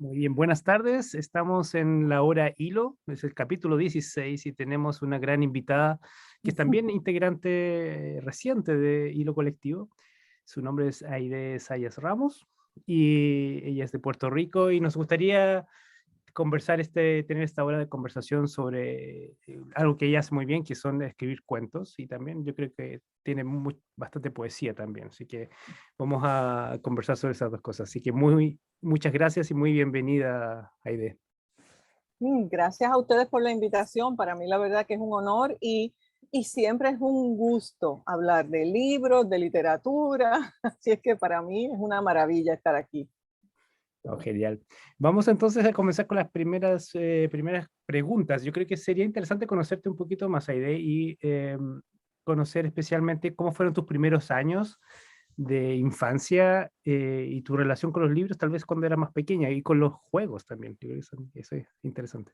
Muy bien, buenas tardes. Estamos en la hora Hilo, es el capítulo 16 y tenemos una gran invitada que es también integrante reciente de Hilo Colectivo. Su nombre es Aide Sayas Ramos y ella es de Puerto Rico y nos gustaría conversar tener esta hora de conversación sobre algo que ella hace muy bien, que son escribir cuentos, y también yo creo que tiene bastante poesía también, así que vamos a conversar sobre esas dos cosas. Así que muchas gracias y muy bienvenida, Aide. Gracias a ustedes por la invitación. Para mí la verdad que es un honor y siempre es un gusto hablar de libros, de literatura. Así es que para mí es una maravilla estar aquí. Oh, genial. Vamos entonces a comenzar con las primeras preguntas. Yo creo que sería interesante conocerte un poquito más, Aide, y conocer especialmente cómo fueron tus primeros años de infancia, y tu relación con los libros, tal vez cuando era más pequeña, y con los juegos también. Yo creo que eso es interesante.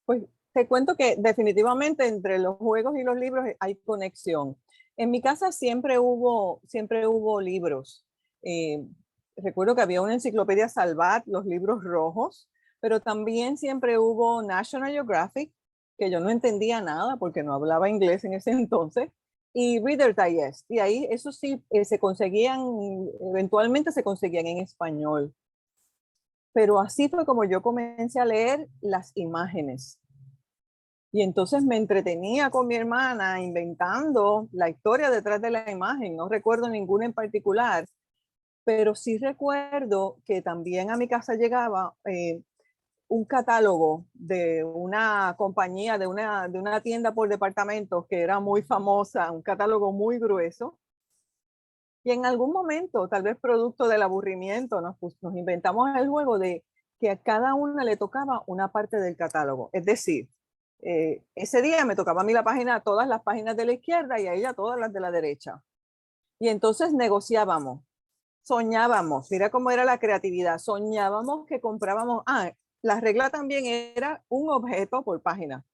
Pues te cuento que definitivamente entre los juegos y los libros hay conexión. En mi casa siempre hubo libros. Eh, Recuerdo que había una enciclopedia Salvat, los libros rojos, pero también siempre hubo National Geographic, que yo no entendía nada porque no hablaba inglés en ese entonces, y Reader Digest. Y ahí, eso sí, se conseguían, eventualmente se conseguían en español. Pero así fue como yo comencé a leer las imágenes. Y entonces me entretenía con mi hermana inventando la historia detrás de la imagen. No recuerdo ninguna en particular, pero sí recuerdo que también a mi casa llegaba un catálogo de una compañía, de una tienda por departamentos que era muy famosa, un catálogo muy grueso. Y en algún momento, tal vez producto del aburrimiento, nos inventamos el juego de que a cada una le tocaba una parte del catálogo. Es decir, ese día me tocaba a mí la página, todas las páginas de la izquierda y a ella todas las de la derecha. Y entonces negociábamos, soñábamos, mira cómo era la creatividad, soñábamos que comprábamos, la regla también era un objeto por página.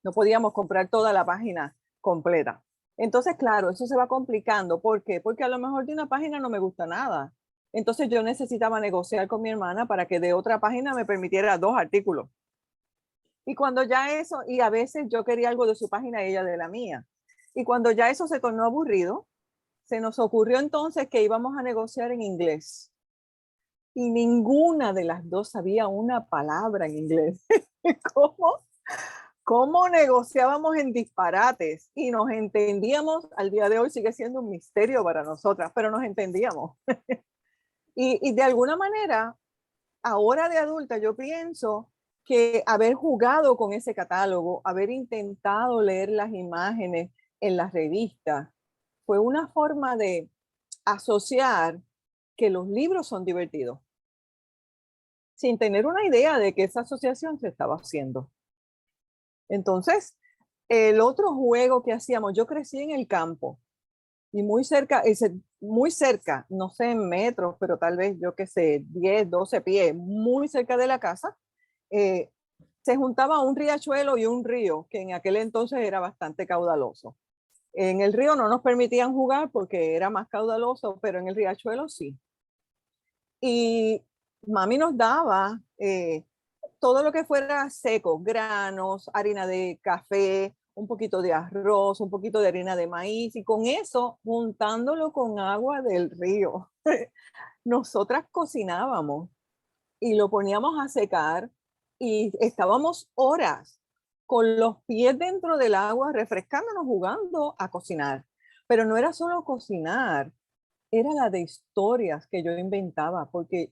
No podíamos comprar toda la página completa. Entonces, claro, eso se va complicando. ¿Por qué? Porque a lo mejor de una página no me gusta nada. Entonces yo necesitaba negociar con mi hermana para que de otra página me permitiera 2 artículos. Y cuando ya eso, y a veces yo quería algo de su página y ella de la mía. Y cuando ya eso se tornó aburrido, se nos ocurrió entonces que íbamos a negociar en inglés. Y ninguna de las dos sabía una palabra en inglés. ¿Cómo? ¿Cómo negociábamos en disparates? Y nos entendíamos, al día de hoy sigue siendo un misterio para nosotras, pero nos entendíamos. Y de alguna manera, ahora de adulta, yo pienso que haber jugado con ese catálogo, haber intentado leer las imágenes en las revistas, fue una forma de asociar que los libros son divertidos, sin tener una idea de que esa asociación se estaba haciendo. Entonces, el otro juego que hacíamos, yo crecí en el campo y muy cerca, no sé en metros, pero tal vez yo qué sé, 10, 12 pies, muy cerca de la casa, eh, se juntaba un riachuelo y un río que en aquel entonces era bastante caudaloso. En el río no nos permitían jugar porque era más caudaloso, pero en el riachuelo sí. Y mami nos daba todo lo que fuera seco, granos, harina de café, un poquito de arroz, un poquito de harina de maíz, y con eso, juntándolo con agua del río, nosotras cocinábamos y lo poníamos a secar y estábamos horas con los pies dentro del agua, refrescándonos, jugando a cocinar. Pero no era solo cocinar, era la de historias que yo inventaba, porque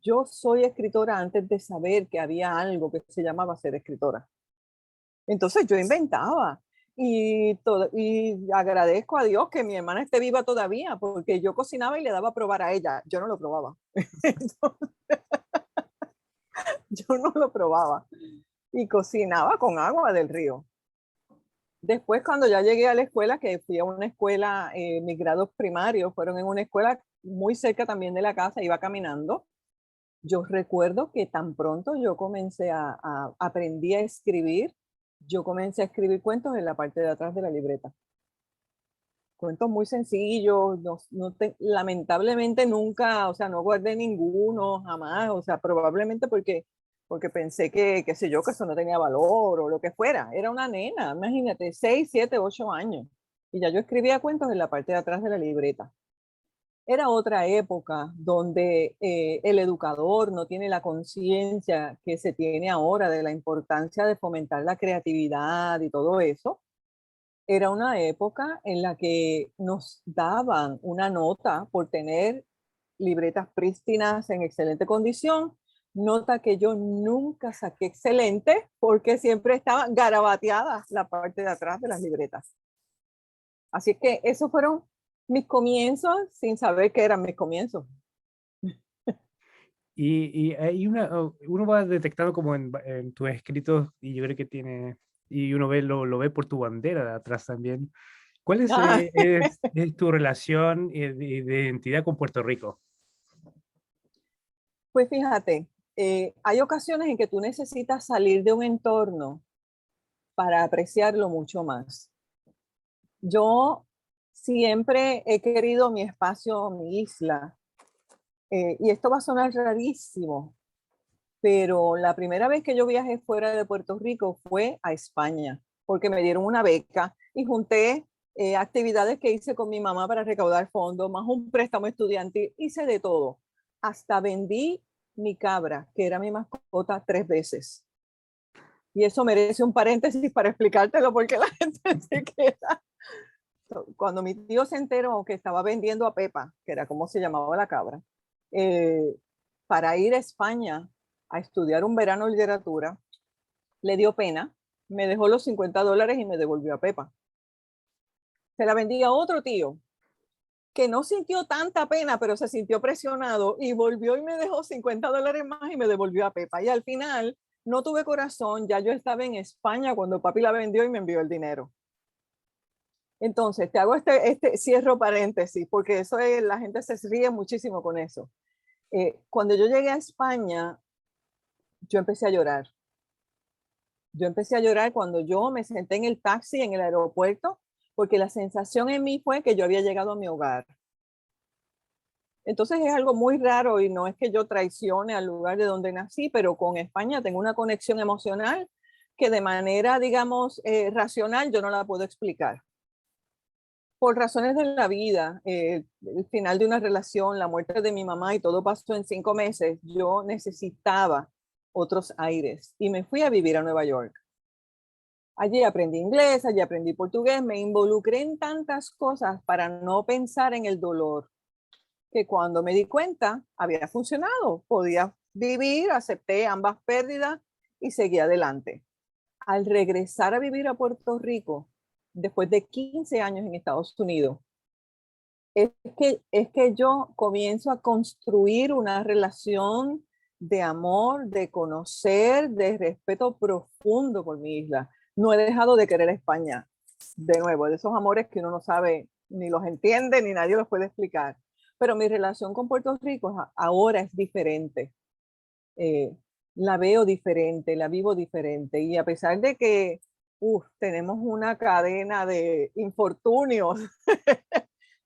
yo soy escritora antes de saber que había algo que se llamaba ser escritora. Entonces yo inventaba y agradezco a Dios que mi hermana esté viva todavía, porque yo cocinaba y le daba a probar a ella. Yo no lo probaba. Entonces, yo no lo probaba. Y cocinaba con agua del río. Después, cuando ya llegué a la escuela, que fui a una escuela, mis grados primarios fueron en una escuela muy cerca también de la casa, iba caminando. Yo recuerdo que tan pronto yo comencé aprendí a escribir, yo comencé a escribir cuentos en la parte de atrás de la libreta. cuentos muy sencillos, lamentablemente nunca, o sea, no guardé ninguno, jamás, o sea, probablemente porque pensé que, qué sé yo, que eso no tenía valor o lo que fuera. Era una nena, imagínate, 6, 7, 8 años. Y ya yo escribía cuentos en la parte de atrás de la libreta. Era otra época donde el educador no tiene la conciencia que se tiene ahora de la importancia de fomentar la creatividad y todo eso. Era una época en la que nos daban una nota por tener libretas prístinas en excelente condición, nota que yo nunca saqué excelente porque siempre estaba garabateada la parte de atrás de las libretas. Así que esos fueron mis comienzos sin saber que eran mis comienzos. Y hay uno va detectando como en tus escritos, y yo creo que tiene, y uno lo ve por tu bandera de atrás también. ¿Cuál Ah, es tu relación de identidad con Puerto Rico? pues fíjate, hay ocasiones en que tú necesitas salir de un entorno para apreciarlo mucho más. Yo siempre he querido mi espacio, mi isla, y esto va a sonar rarísimo, pero la primera vez que yo viajé fuera de Puerto Rico fue a España, porque me dieron una beca y junté actividades que hice con mi mamá para recaudar fondos, más un préstamo estudiantil, hice de todo. Hasta vendí mi cabra, que era mi mascota, 3 veces. Y eso merece un paréntesis para explicártelo porque la gente se queda. Cuando mi tío se enteró que estaba vendiendo a Pepa, que era como se llamaba la cabra, eh, para ir a España a estudiar un verano de literatura, le dio pena, me dejó los $50 y me devolvió a Pepa. Se la vendí a otro tío que no sintió tanta pena, pero se sintió presionado y volvió y me dejó $50 más y me devolvió a Pepa. Y al final no tuve corazón, ya yo estaba en España cuando papi la vendió y me envió el dinero. Entonces, te hago cierro paréntesis, porque eso es, la gente se ríe muchísimo con eso. Cuando yo llegué a España, yo empecé a llorar. Yo empecé a llorar cuando yo me senté en el taxi en el aeropuerto, porque la sensación en mí fue que yo había llegado a mi hogar. Entonces es algo muy raro y no es que yo traicione al lugar de donde nací, pero con España tengo una conexión emocional que de manera, digamos, racional yo no la puedo explicar. Por razones de la vida, el final de una relación, la muerte de mi mamá y todo pasó en 5 meses, yo necesitaba otros aires y me fui a vivir a Nueva York. Allí aprendí inglés, allí aprendí portugués, me involucré en tantas cosas para no pensar en el dolor, que cuando me di cuenta había funcionado, podía vivir, acepté ambas pérdidas y seguí adelante. Al regresar a vivir a Puerto Rico, después de 15 años en Estados Unidos, es que yo comienzo a construir una relación de amor, de conocer, de respeto profundo por mi isla. No he dejado de querer a España, de nuevo, de esos amores que uno no sabe, ni los entiende, ni nadie los puede explicar. Pero mi relación con Puerto Rico ahora es diferente. Eh, la veo diferente, la vivo diferente. Y a pesar de que tenemos una cadena de infortunios,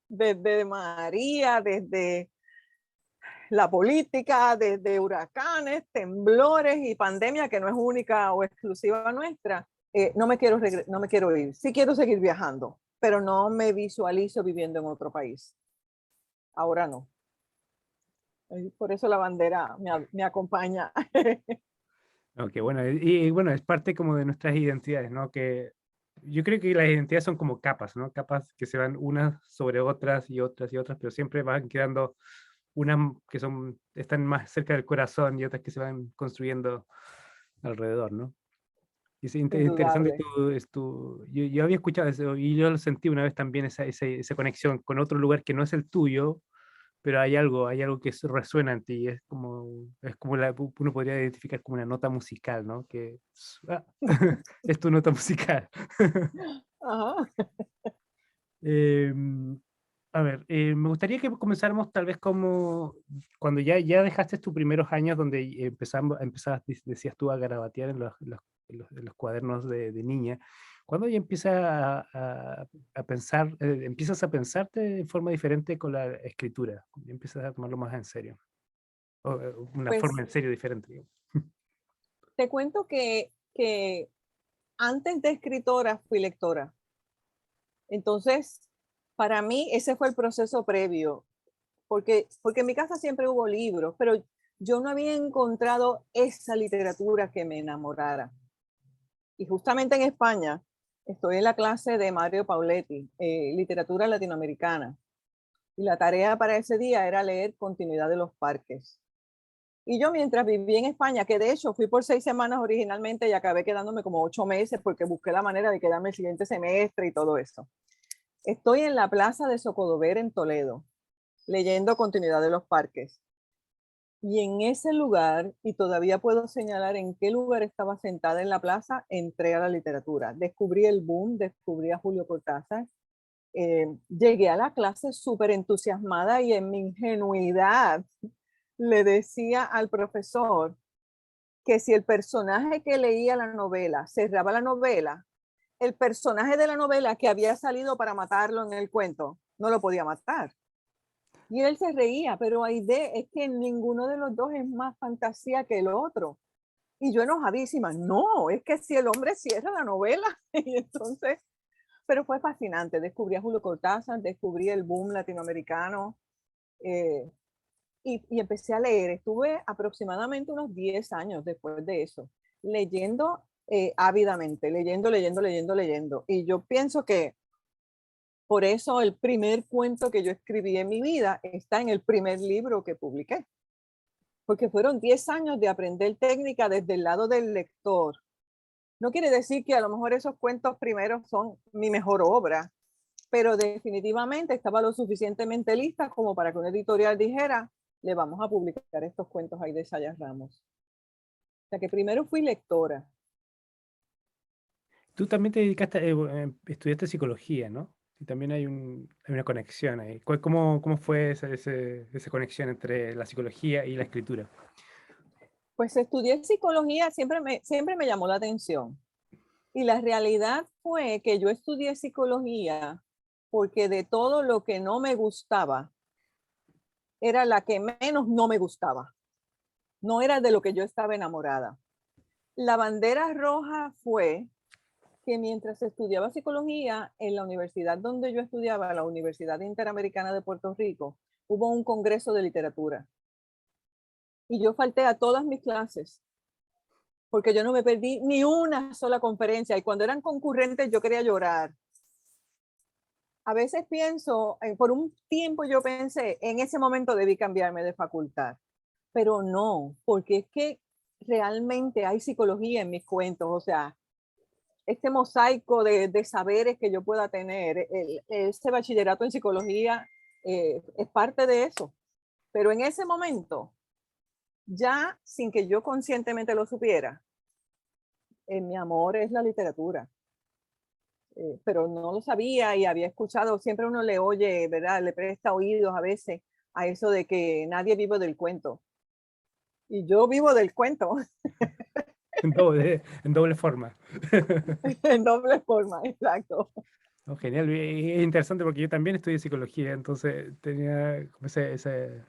desde María, desde la política, desde huracanes, temblores y pandemia, que no es única o exclusiva nuestra, no me quiero ir. Sí quiero seguir viajando, pero no me visualizo viviendo en otro país. Ahora no. Por eso la bandera me acompaña. No, qué bueno. Y bueno, es parte como de nuestras identidades, ¿no? Que yo creo que las identidades son como capas, ¿no? Capas que se van unas sobre otras y otras y otras, pero siempre van quedando unas que están más cerca del corazón y otras que se van construyendo alrededor, ¿no? Y es interesante Indudable. yo había escuchado eso y yo lo sentí una vez también, esa conexión con otro lugar que no es el tuyo, pero hay algo que resuena en ti, es como uno podría identificar como una nota musical, ¿no? Es tu nota musical. Ajá. Em, a ver, me gustaría que comenzáramos tal vez como cuando ya dejaste tus primeros años donde empezabas, decías tú, a garabatear en los cuadernos de niña. ¿Cuándo ya a pensar, empiezas a pensarte de forma diferente con la escritura? Y empiezas a tomarlo más en serio. O, una Pues forma en serio diferente, digamos. te cuento que antes de escritora fui lectora. Entonces, para mí ese fue el proceso previo, porque en mi casa siempre hubo libros, pero yo no había encontrado esa literatura que me enamorara. Y justamente en España estoy en la clase de Mario Pauletti, literatura latinoamericana. Y la tarea para ese día era leer Continuidad de los Parques. Y yo mientras viví en España, que de hecho fui por 6 semanas originalmente y acabé quedándome como 8 meses porque busqué la manera de quedarme el siguiente semestre y todo eso. Estoy en la plaza de Zocodover en Toledo, leyendo Continuidad de los Parques. Y en ese lugar, y todavía puedo señalar en qué lugar estaba sentada en la plaza, entré a la literatura. Descubrí el boom, descubrí a Julio Cortázar. Llegué a la clase súper entusiasmada y en mi ingenuidad le decía al profesor que si el personaje que leía la novela cerraba la novela, el personaje de la novela que había salido para matarlo en el cuento no lo podía matar. Y él se reía, pero Aide, es que ninguno de los dos es más fantasía que el otro. Y yo enojadísima, no, es que si el hombre cierra la novela. Y entonces, pero fue fascinante. Descubrí a Julio Cortázar, descubrí el boom latinoamericano eh, y empecé a leer. Estuve aproximadamente unos 10 años después de eso, leyendo ávidamente, leyendo. Y yo pienso que por eso el primer cuento que yo escribí en mi vida está en el primer libro que publiqué, porque fueron 10 años de aprender técnica desde el lado del lector. No quiere decir que a lo mejor esos cuentos primeros son mi mejor obra, pero definitivamente estaba lo suficientemente lista como para que una editorial dijera, le vamos a publicar estos cuentos ahí de Sayas Ramos. O sea que primero fui lectora. Tú también te dedicaste, estudiaste psicología, ¿no? Y también hay una conexión ahí. ¿Cómo fue esa conexión entre la psicología y la escritura? Pues estudié psicología, siempre me llamó la atención. Y la realidad fue que yo estudié psicología porque de todo lo que no me gustaba, era la que menos no me gustaba. No era de lo que yo estaba enamorada. La bandera roja fue que mientras estudiaba psicología en la universidad donde yo estudiaba, la Universidad Interamericana de Puerto Rico, hubo un congreso de literatura. Y yo falté a todas mis clases porque yo no me perdí ni una sola conferencia. Y cuando eran concurrentes yo quería llorar. A veces pienso, por un tiempo yo pensé, en ese momento debí cambiarme de facultad, pero no, porque es que realmente hay psicología en mis cuentos, o sea, este mosaico de saberes que yo pueda tener, este bachillerato en psicología es parte de eso, pero en ese momento, ya sin que yo conscientemente lo supiera, mi amor es la literatura. Pero no lo sabía y había escuchado, siempre uno le oye, ¿verdad? Le presta oídos a veces a eso de que nadie vive del cuento. Y yo vivo del cuento En doble forma. en doble forma, exacto. No, genial, y es interesante porque yo también estudié psicología, entonces tenía como ese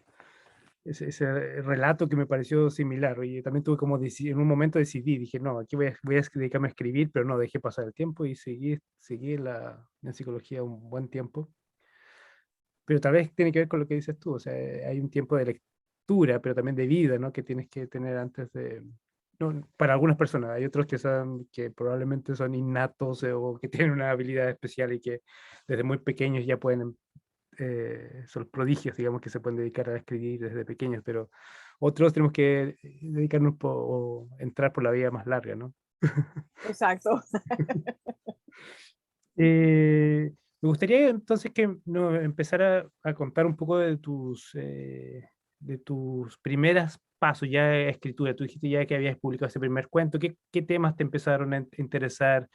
relato que me pareció similar. Y también tuve como, en un momento decidí, dije, no, aquí voy a dedicarme a escribir, pero no, dejé pasar el tiempo y seguí en psicología un buen tiempo. Pero tal vez tiene que ver con lo que dices tú, o sea, hay un tiempo de lectura, pero también de vida, ¿no? Que tienes que tener antes de... No, para algunas personas, hay otros que probablemente son innatos o que tienen una habilidad especial y que desde muy pequeños ya pueden, son prodigios, digamos, que se pueden dedicar a escribir desde pequeños, pero otros tenemos que dedicarnos o entrar por la vía más larga, ¿no? Exacto. Me gustaría entonces que nos empezara a contar un poco de tus primeras pasos ya de escritura. Tú dijiste ya que habías publicado ese primer cuento. ¿Qué temas te empezaron a interesar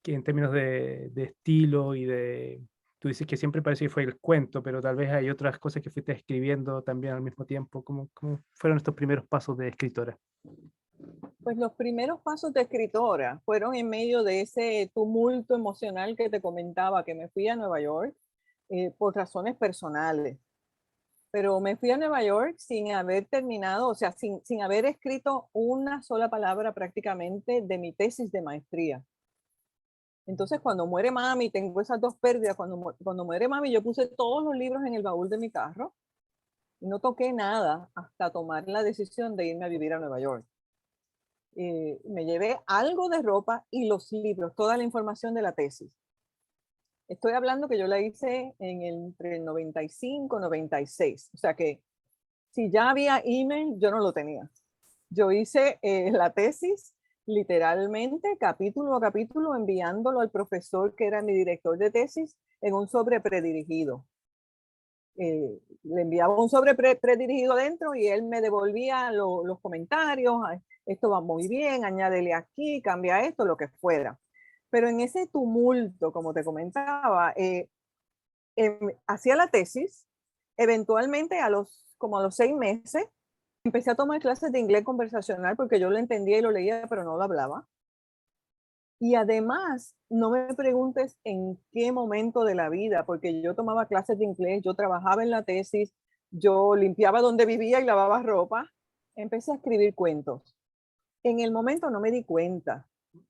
que en términos de estilo y de... Tú dices que siempre pareció que fue el cuento, pero tal vez hay otras cosas que fuiste escribiendo también al mismo tiempo. ¿Cómo fueron estos primeros pasos de escritora? Pues los primeros pasos de escritora fueron en medio de ese tumulto emocional que te comentaba, que me fui a Nueva York por razones personales. Pero me fui a Nueva York sin haber terminado, o sea, sin haber escrito una sola palabra prácticamente de mi tesis de maestría. Entonces, cuando muere mami, tengo esas dos pérdidas. Cuando muere mami, yo puse todos los libros en el baúl de mi carro y no toqué nada hasta tomar la decisión de irme a vivir a Nueva York. Me llevé algo de ropa y los libros, toda la información de la tesis. Estoy hablando que yo la hice entre el 95 y 96. O sea que si ya había email, yo no lo tenía. Yo hice la tesis literalmente capítulo a capítulo enviándolo al profesor que era mi director de tesis en un sobre predirigido. Le enviaba un sobre predirigido dentro y él me devolvía los comentarios. Esto va muy bien, añádele aquí, cambia esto, lo que fuera. Pero en ese tumulto, como te comentaba, hacía la tesis, eventualmente como a los 6 meses, empecé a tomar clases de inglés conversacional porque yo lo entendía y lo leía, pero no lo hablaba. Y además, no me preguntes en qué momento de la vida, porque yo tomaba clases de inglés, yo trabajaba en la tesis, yo limpiaba donde vivía y lavaba ropa. Empecé a escribir cuentos. En el momento no me di cuenta.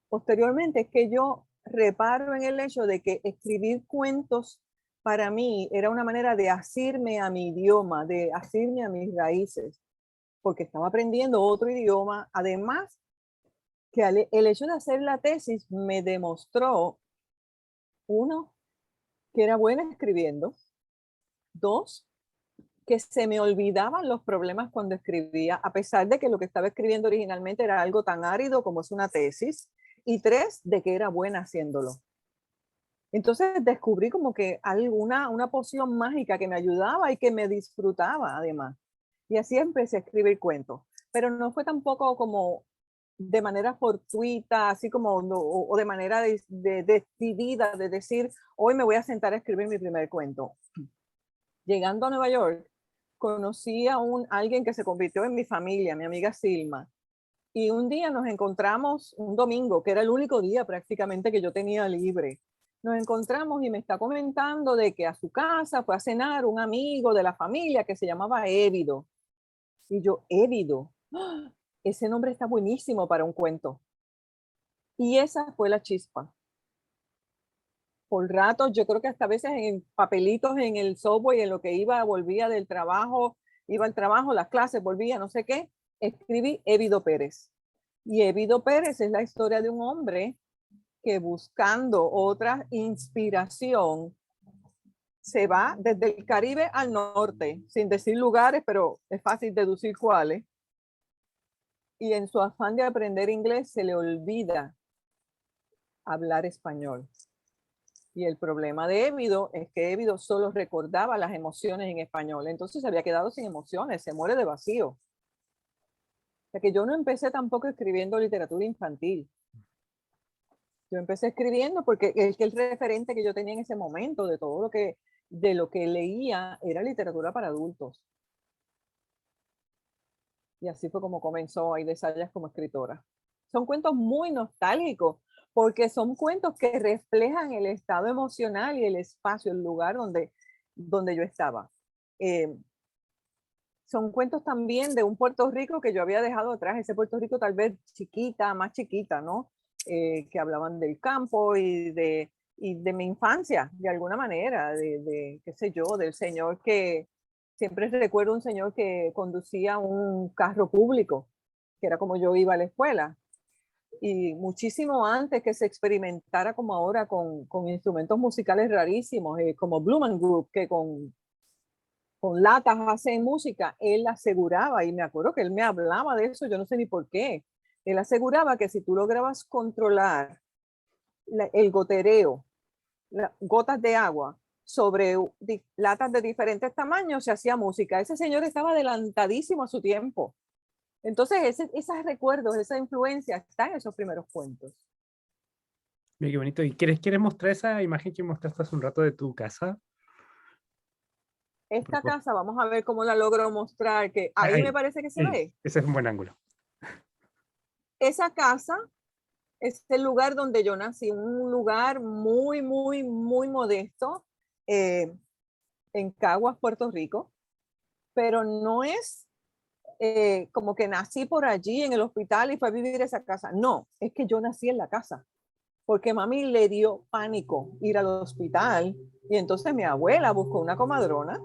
Posteriormente es que yo reparo en el hecho de que escribir cuentos para mí era una manera de asirme a mi idioma, de asirme a mis raíces, porque estaba aprendiendo otro idioma. Además, que el hecho de hacer la tesis me demostró, uno, que era buena escribiendo, dos, que se me olvidaban los problemas cuando escribía, a pesar de que lo que estaba escribiendo originalmente era algo tan árido como es una tesis, y tres, de que era buena haciéndolo. Entonces descubrí como que una poción mágica que me ayudaba y que me disfrutaba además. Y así empecé a escribir cuentos. Pero no fue tampoco como de manera fortuita, así como, o de manera decidida de decir, hoy me voy a sentar a escribir mi primer cuento. Llegando a Nueva York, conocí a alguien que se convirtió en mi familia, mi amiga Silma. Y un día nos encontramos, un domingo, que era el único día prácticamente que yo tenía libre. Nos encontramos y me está comentando de que a su casa fue a cenar un amigo de la familia que se llamaba Évido. Y yo, Évido, ¡ah! Ese nombre está buenísimo para un cuento. Y esa fue la chispa. Por ratos, yo creo que hasta a veces en papelitos en el subway, en lo que iba, volvía del trabajo, iba al trabajo, las clases, volvía, no sé qué, escribí Évido Pérez. Y Évido Pérez es la historia de un hombre que buscando otra inspiración se va desde el Caribe al norte, sin decir lugares, pero es fácil deducir cuáles. Y en su afán de aprender inglés se le olvida hablar español. Y el problema de Évido es que Évido solo recordaba las emociones en español. Entonces se había quedado sin emociones, se muere de vacío. O sea que yo no empecé tampoco escribiendo literatura infantil. Yo empecé escribiendo porque el referente que yo tenía en ese momento de todo de lo que leía era literatura para adultos. Y así fue como comenzó Aide Sayas como escritora. Son cuentos muy nostálgicos porque son cuentos que reflejan el estado emocional y el espacio, el lugar donde yo estaba. Son cuentos también de un Puerto Rico que yo había dejado atrás, ese Puerto Rico tal vez chiquita, más chiquita, ¿no? Que hablaban del campo y de mi infancia, de alguna manera, qué sé yo, del señor que, siempre recuerdo un señor que conducía un carro público, que era como yo iba a la escuela, y muchísimo antes que se experimentara como ahora con instrumentos musicales rarísimos, como Blumen Group, que con latas hacen música, él aseguraba, y me acuerdo que él me hablaba de eso, yo no sé ni por qué, él aseguraba que si tú lograbas controlar el gotereo, las gotas de agua sobre latas de diferentes tamaños, se hacía música. Ese señor estaba adelantadísimo a su tiempo. Entonces, esos recuerdos, esa influencia está en esos primeros cuentos. Mira qué bonito. ¿Y quieres mostrar esa imagen que mostraste hace un rato de tu casa? Esta casa, vamos a ver cómo la logro mostrar, que ahí me parece que se ve. Ese es un buen ángulo. esa casa es el lugar donde yo nací, un lugar muy, muy, muy modesto eh, en Caguas, Puerto Rico, pero no es como que nací por allí en el hospital y fue a vivir esa casa. No, es que yo nací en la casa, porque mami le dio pánico ir al hospital y entonces mi abuela buscó una comadrona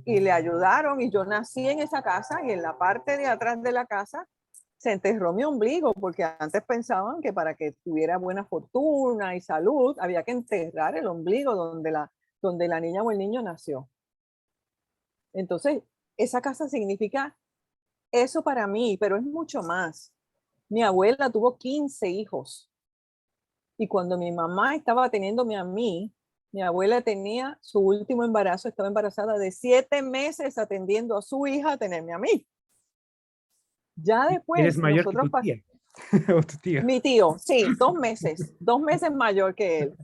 y le ayudaron y yo nací en esa casa y en la parte de atrás de la casa se enterró mi ombligo porque antes pensaban que para que tuviera buena fortuna y salud había que enterrar el ombligo donde la niña o el niño nació. Entonces, esa casa significa eso para mí, pero es mucho más. Mi abuela tuvo 15 hijos y cuando mi mamá estaba teniéndome a mí, mi abuela tenía su último embarazo, estaba embarazada de 7 meses atendiendo a su hija a tenerme a mí. Ya Eres después mayor que nosotros tu tía o tu tío. mi tío, sí, 2 meses mayor que él.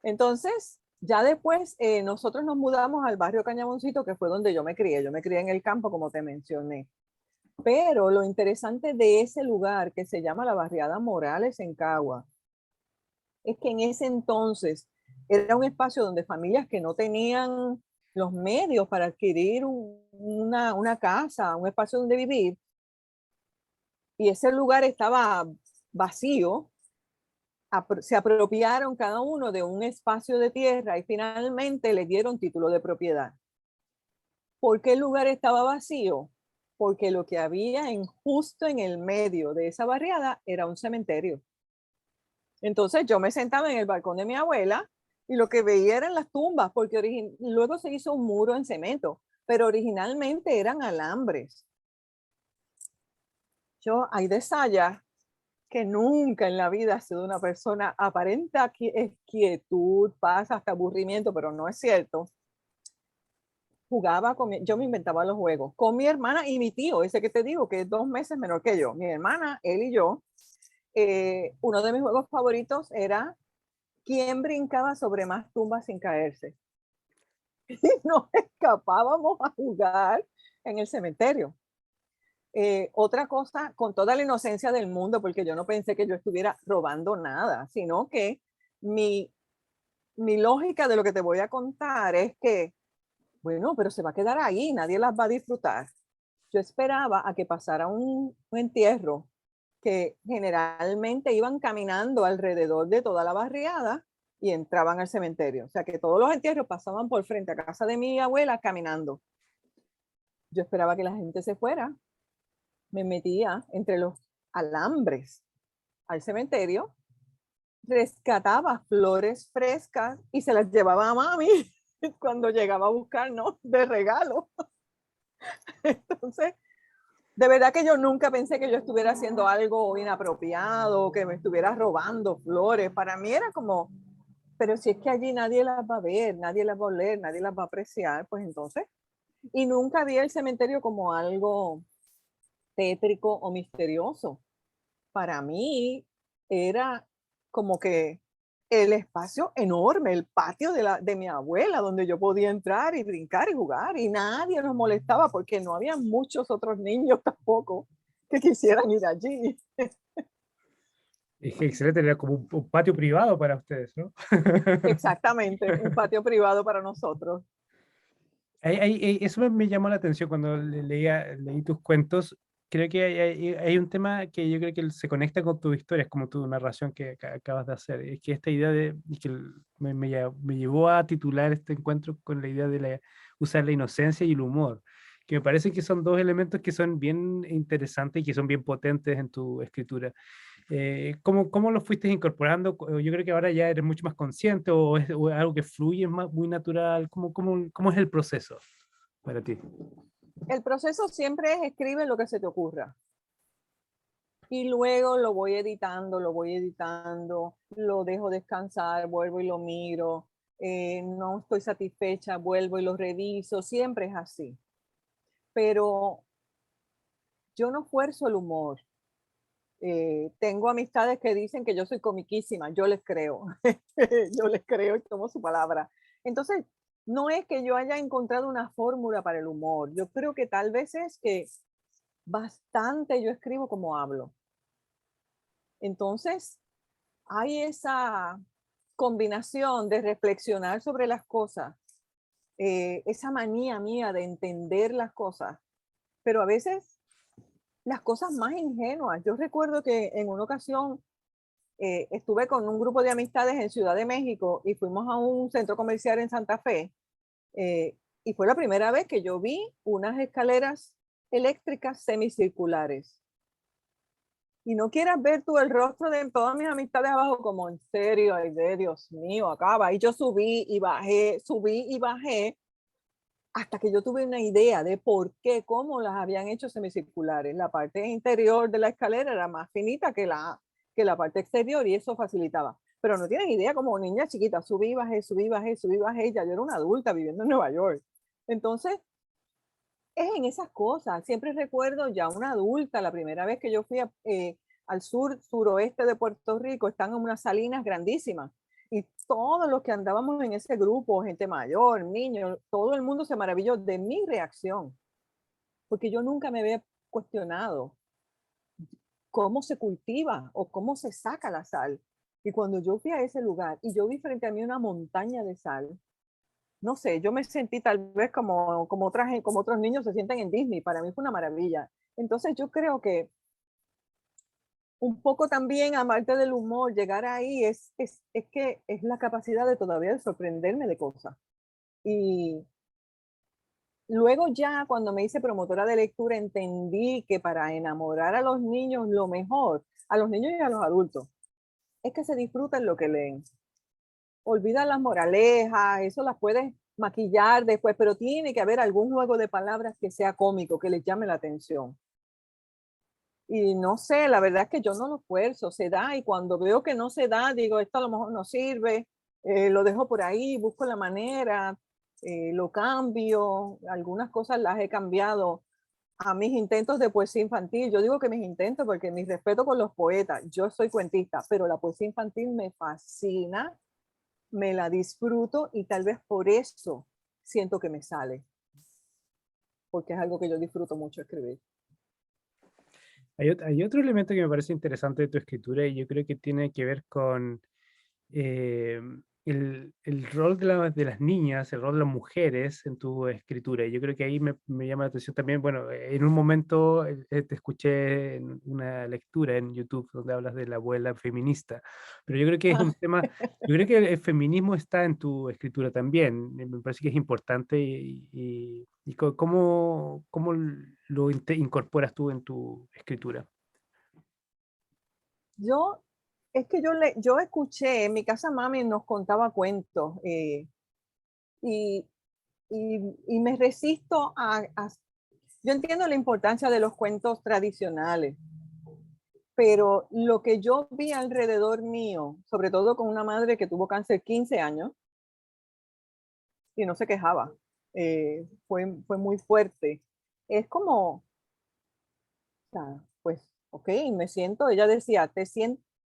Entonces, ya después nosotros nos mudamos al barrio Cañaboncito, que fue donde yo me crié. Yo me crié en el campo, como te mencioné. Pero lo interesante de ese lugar, que se llama la Barriada Morales en Cagua, es que en ese entonces era un espacio donde familias que no tenían los medios para adquirir una casa, un espacio donde vivir, y ese lugar estaba vacío, se apropiaron cada uno de un espacio de tierra y finalmente le dieron título de propiedad. ¿Por qué el lugar estaba vacío? Porque lo que había justo en el medio de esa barriada era un cementerio. Entonces yo me sentaba en el balcón de mi abuela y lo que veía eran las tumbas, porque luego se hizo un muro en cemento, pero originalmente eran alambres. Yo, hay de Saya, que nunca en la vida ha sido una persona aparenta quietud, paz, hasta aburrimiento, pero no es cierto. Jugaba yo me inventaba los juegos con mi hermana y mi tío, ese que te digo que es 2 meses menor que yo. Mi hermana, él y yo, uno de mis juegos favoritos era quién brincaba sobre más tumbas sin caerse. Y nos escapábamos a jugar en el cementerio. Otra cosa, con toda la inocencia del mundo, porque yo no pensé que yo estuviera robando nada, sino que mi, mi lógica de lo que te voy a contar es que, bueno, pero se va a quedar ahí, nadie las va a disfrutar. Yo esperaba a que pasara un entierro, que generalmente iban caminando alrededor de toda la barriada y entraban al cementerio. O sea que todos los entierros pasaban por frente a casa de mi abuela caminando. Yo esperaba que la gente se fuera, me metía entre los alambres al cementerio, rescataba flores frescas y se las llevaba a mami cuando llegaba a buscarnos de regalo. Entonces, de verdad que yo nunca pensé que yo estuviera haciendo algo inapropiado, que me estuviera robando flores. Para mí era como, pero si es que allí nadie las va a ver, nadie las va a oler, nadie las va a apreciar, pues entonces. Y nunca vi el cementerio como algo tétrico o misterioso. Para mí era como que el espacio enorme, el patio de mi abuela, donde yo podía entrar y brincar y jugar y nadie nos molestaba porque no había muchos otros niños tampoco que quisieran ir allí. Es excelente, era como un patio privado para ustedes, ¿no? Exactamente, un patio privado para nosotros. Eso me llamó la atención cuando leí tus cuentos. Creo que hay un tema que yo creo que se conecta con tu historia, es como tu narración que acabas de hacer. Es que esta idea y que me llevó a titular este encuentro con la idea de usar la inocencia y el humor, que me parece que son dos elementos que son bien interesantes y que son bien potentes en tu escritura. ¿Cómo lo fuiste incorporando? Yo creo que ahora ya eres mucho más consciente o es algo que fluye muy natural. ¿Cómo es el proceso para ti? El proceso siempre es escribe lo que se te ocurra. Y luego lo voy editando, lo dejo descansar, vuelvo y lo miro. No estoy satisfecha, vuelvo y lo reviso. Siempre es así. Pero yo no fuerzo el humor. Tengo amistades que dicen que yo soy comiquísima, yo les creo, yo les creo y tomo su palabra. Entonces, no es que yo haya encontrado una fórmula para el humor, yo creo que tal vez es que bastante yo escribo como hablo. Entonces, hay esa combinación de reflexionar sobre las cosas, esa manía mía de entender las cosas, pero a veces las cosas más ingenuas. Yo recuerdo que en una ocasión estuve con un grupo de amistades en Ciudad de México y fuimos a un centro comercial en Santa Fe, y fue la primera vez que yo vi unas escaleras eléctricas semicirculares. Y no quieras ver tú el rostro de todas mis amistades abajo como en serio, ay de Dios mío, acaba. Y yo subí y bajé, hasta que yo tuve una idea de por qué, cómo las habían hecho semicirculares. La parte interior de la escalera era más finita que la parte exterior y eso facilitaba. Pero no tienes idea, como niña chiquita, subí, bajé, subí, bajé, subí, bajé, ya yo era una adulta viviendo en Nueva York. Entonces, es en esas cosas. Siempre recuerdo ya una adulta, la primera vez que yo fui al suroeste de Puerto Rico, están en unas salinas grandísimas. Y todos los que andábamos en ese grupo, gente mayor, niños, todo el mundo se maravilló de mi reacción, porque yo nunca me había cuestionado cómo se cultiva o cómo se saca la sal. Y cuando yo fui a ese lugar y yo vi frente a mí una montaña de sal, no sé, yo me sentí tal vez como otros niños se sienten en Disney. Para mí fue una maravilla. Entonces yo creo que un poco también, aparte del humor, llegar ahí es que es la capacidad de todavía de sorprenderme de cosas. Y luego ya cuando me hice promotora de lectura entendí que para enamorar a los niños lo mejor, a los niños y a los adultos, es que se disfruten lo que leen. Olvida las moralejas, eso las puedes maquillar después, pero tiene que haber algún juego de palabras que sea cómico, que les llame la atención. Y no sé, la verdad es que yo no lo esfuerzo, se da, y cuando veo que no se da, digo, esto a lo mejor no sirve, lo dejo por ahí, busco la manera, lo cambio, algunas cosas las he cambiado a mis intentos de poesía infantil. Yo digo que mis intentos porque mi respeto con los poetas, yo soy cuentista, pero la poesía infantil me fascina, me la disfruto y tal vez por eso siento que me sale, porque es algo que yo disfruto mucho escribir. Hay otro elemento que me parece interesante de tu escritura y yo creo que tiene que ver con eh, el rol de las niñas, el rol de las mujeres en tu escritura. Y yo creo que ahí me llama la atención también, bueno, en un momento te escuché en una lectura en YouTube donde hablas de la abuela feminista, pero yo creo que es un tema, yo creo que el feminismo está en tu escritura también. Me parece que es importante cómo lo incorporas tú en tu escritura. Yo, es que yo escuché, en mi casa mami nos contaba cuentos, y, y me resisto yo entiendo la importancia de los cuentos tradicionales, pero lo que yo vi alrededor mío, sobre todo con una madre que tuvo cáncer 15 años y no se quejaba, fue muy fuerte. Es como, o sea, pues, ok, me siento, ella decía,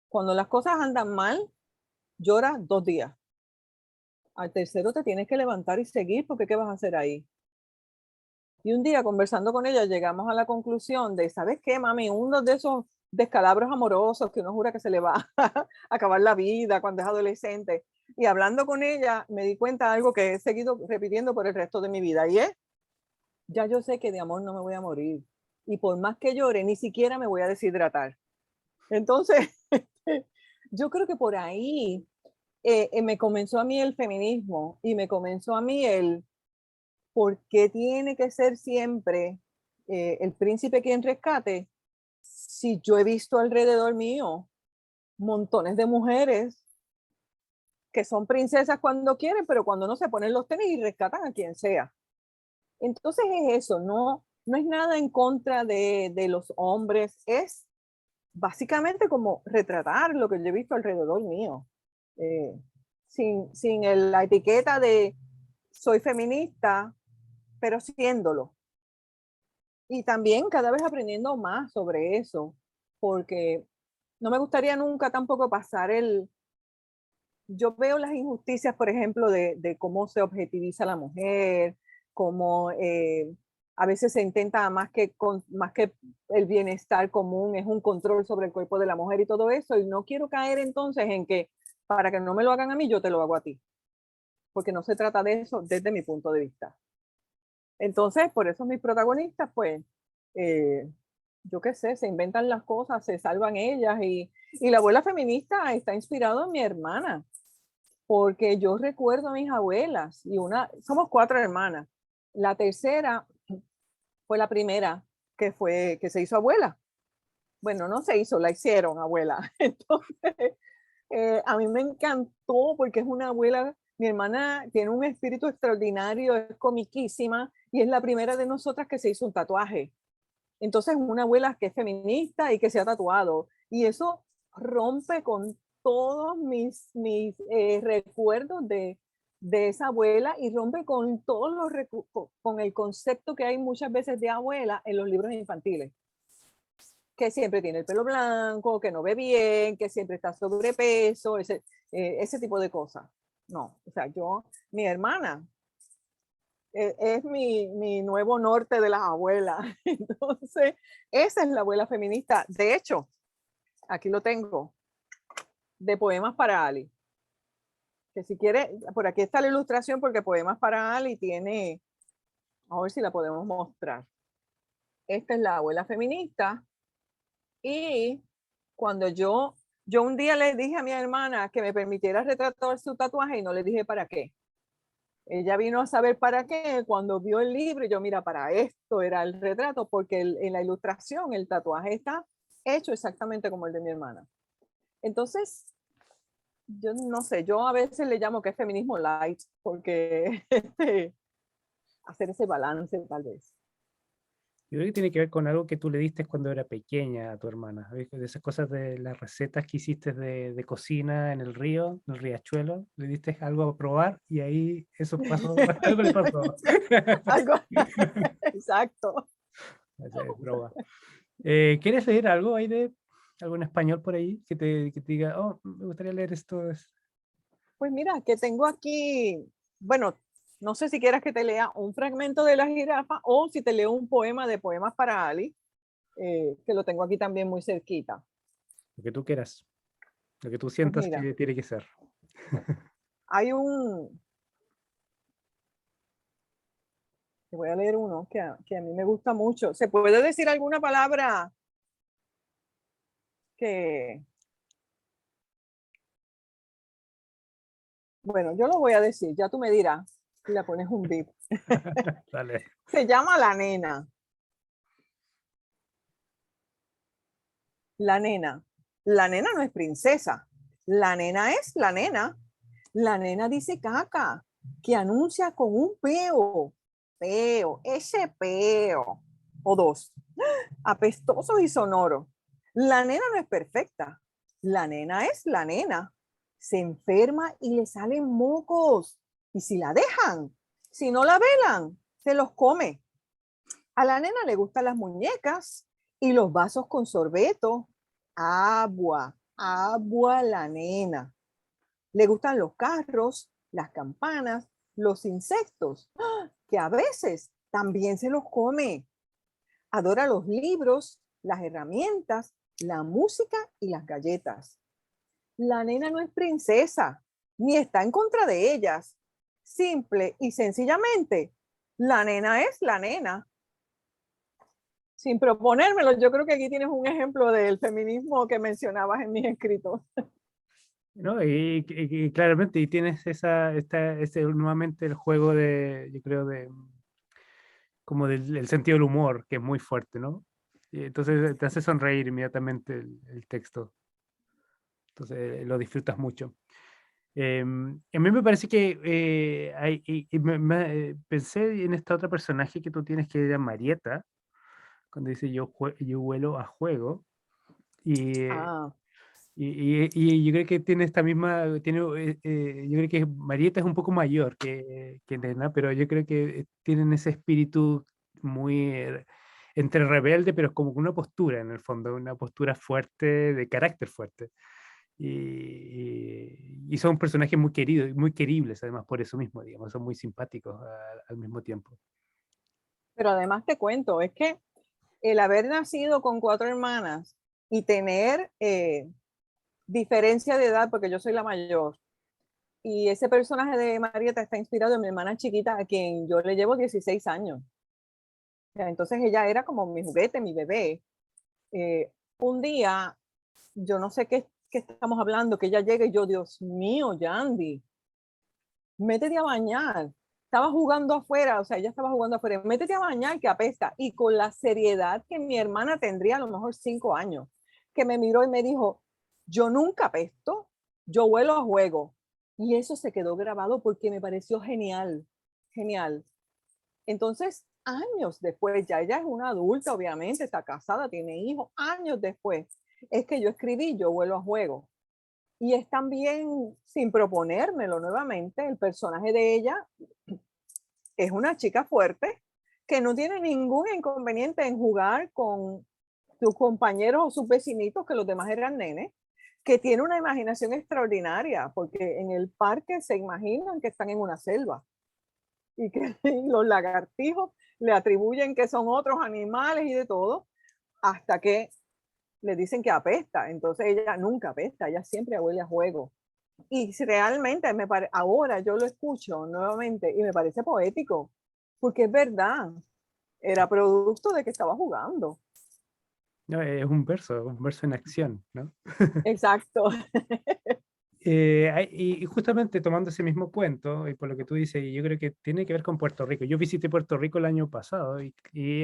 cuando las cosas andan mal, llora 2 días. Al tercero te tienes que levantar y seguir porque ¿qué vas a hacer ahí? Y un día conversando con ella llegamos a la conclusión de, ¿sabes qué, mami? Uno de esos descalabros amorosos que uno jura que se le va a acabar la vida cuando es adolescente. Y hablando con ella me di cuenta de algo que he seguido repitiendo por el resto de mi vida y es, ya yo sé que de amor no me voy a morir. Y por más que llore, ni siquiera me voy a deshidratar. Entonces, yo creo que por ahí me comenzó a mí el feminismo y me comenzó a mí el por qué tiene que ser siempre el príncipe quien rescate si yo he visto alrededor mío montones de mujeres que son princesas cuando quieren, pero cuando no se ponen los tenis y rescatan a quien sea. Entonces es eso, no es nada en contra de los hombres, es básicamente como retratar lo que yo he visto alrededor mío, eh, sin la etiqueta de soy feminista, pero siéndolo. Y también cada vez aprendiendo más sobre eso, porque no me gustaría nunca tampoco pasar yo veo las injusticias, por ejemplo, de cómo se objetiviza a la mujer, cómo A veces se intenta más que el bienestar común, es un control sobre el cuerpo de la mujer y todo eso. Y no quiero caer entonces en que para que no me lo hagan a mí, yo te lo hago a ti. Porque no se trata de eso desde mi punto de vista. Entonces, por eso mis protagonistas, pues, eh, yo qué sé, se inventan las cosas, se salvan ellas. Y la abuela feminista está inspirado en mi hermana, porque yo recuerdo a mis abuelas y somos 4 hermanas. La tercera fue la primera que se hizo abuela. Bueno, no se hizo, la hicieron abuela. Entonces, a mí me encantó porque es una abuela, mi hermana tiene un espíritu extraordinario, es comiquísima y es la primera de nosotras que se hizo un tatuaje. Entonces, una abuela que es feminista y que se ha tatuado. Y eso rompe con todos mis recuerdos de esa abuela y rompe con todos con el concepto que hay muchas veces de abuela en los libros infantiles, que siempre tiene el pelo blanco, que no ve bien, que siempre está sobrepeso, ese tipo de cosas. No, o sea, mi hermana es mi nuevo norte de las abuelas. Entonces, esa es la abuela feminista. De hecho, aquí lo tengo, de Poemas para Ali. Que si quiere, por aquí está la ilustración porque Poemas para Ali tiene, a ver si la podemos mostrar. Esta es la abuela feminista. Y cuando yo un día le dije a mi hermana que me permitiera retratar su tatuaje y no le dije para qué. Ella vino a saber para qué cuando vio el libro y yo, mira, para esto era el retrato, porque en la ilustración el tatuaje está hecho exactamente como el de mi hermana. Entonces, yo no sé, yo a veces le llamo que es feminismo light, porque hacer ese balance tal vez. Yo creo que tiene que ver con algo que tú le diste cuando era pequeña a tu hermana, ¿ves? De esas cosas de las recetas que hiciste de cocina en el río, en el riachuelo, le diste algo a probar y ahí eso pasó, algo le pasó. Algo, exacto. Esa es broma. ¿Quieres leer algo ahí algo en español por ahí que te diga, oh, me gustaría leer esto? Pues mira, que tengo aquí, bueno, no sé si quieras que te lea un fragmento de La jirafa o si te leo un poema de Poemas para Ali, que lo tengo aquí también muy cerquita. Lo que tú quieras, lo que tú Pues sientas mira, que tiene que ser. hay te voy a leer uno que a mí me gusta mucho. ¿Se puede decir alguna palabra que, bueno, yo lo voy a decir, ya tú me dirás si la pones un bip. Dale. Se llama La nena. La nena. La nena no es princesa. La nena es la nena. La nena dice caca, que anuncia con un peo. Peo, ese peo. O dos. Apestoso y sonoro. La nena no es perfecta. La nena es la nena. Se enferma y le salen mocos. Y si la dejan, si no la velan, se los come. A la nena le gustan las muñecas y los vasos con sorbeto. Agua, agua la nena. Le gustan los carros, las campanas, los insectos, que a veces también se los come. Adora los libros, las herramientas, la música y las galletas. La nena no es princesa, ni está en contra de ellas. Simple y sencillamente, la nena es la nena. Sin proponérmelo, yo creo que aquí tienes un ejemplo del feminismo que mencionabas en mis escritos. ¿No? Y claramente, y tienes nuevamente el juego yo creo, como del sentido del humor, que es muy fuerte, ¿no? Y entonces te hace sonreír inmediatamente el texto. Entonces lo disfrutas mucho. A mí me parece que pensé en esta otra personaje que tú tienes que era Marieta, cuando dice yo huelo a juego. Y, Ah, y yo creo que tiene esta misma, yo creo que Marieta es un poco mayor que Nena, pero yo creo que tienen ese espíritu muy entre rebelde, pero es como una postura en el fondo, una postura fuerte, de carácter fuerte. Y son personajes muy queridos, muy queribles además por eso mismo, digamos, son muy simpáticos al mismo tiempo. Pero además te cuento, es que el haber nacido con 4 hermanas y tener diferencia de edad, porque yo soy la mayor, y ese personaje de Marieta está inspirado en mi hermana chiquita, a quien yo le llevo 16 años. O sea, entonces ella era como mi juguete, mi bebé. Un día, yo no sé qué estamos hablando, que ella llega y yo, Dios mío, Yandy, métete a bañar. Estaba jugando afuera, o sea, ella estaba jugando afuera, métete a bañar que apesta. Y con la seriedad que mi hermana tendría a lo mejor 5 años, que me miró y me dijo, yo nunca apesto, yo huelo a juego. Y eso se quedó grabado porque me pareció genial, genial. Entonces, años después, ya ella es una adulta, obviamente, está casada, tiene hijos, años después, es que yo escribí Yo vuelo a juego. Y es también, sin proponérmelo nuevamente, el personaje de ella es una chica fuerte que no tiene ningún inconveniente en jugar con sus compañeros o sus vecinitos, que los demás eran nenes, que tiene una imaginación extraordinaria, porque en el parque se imaginan que están en una selva y que los lagartijos le atribuyen que son otros animales y de todo, hasta que le dicen que apesta. Entonces ella nunca apesta, ella siempre huele a juego. Y realmente ahora yo lo escucho nuevamente y me parece poético, porque es verdad, era producto de que estaba jugando. No, es un verso en acción, ¿no? Exacto. Y justamente tomando ese mismo cuento, y por lo que tú dices, yo creo que tiene que ver con Puerto Rico. Yo visité Puerto Rico el año pasado y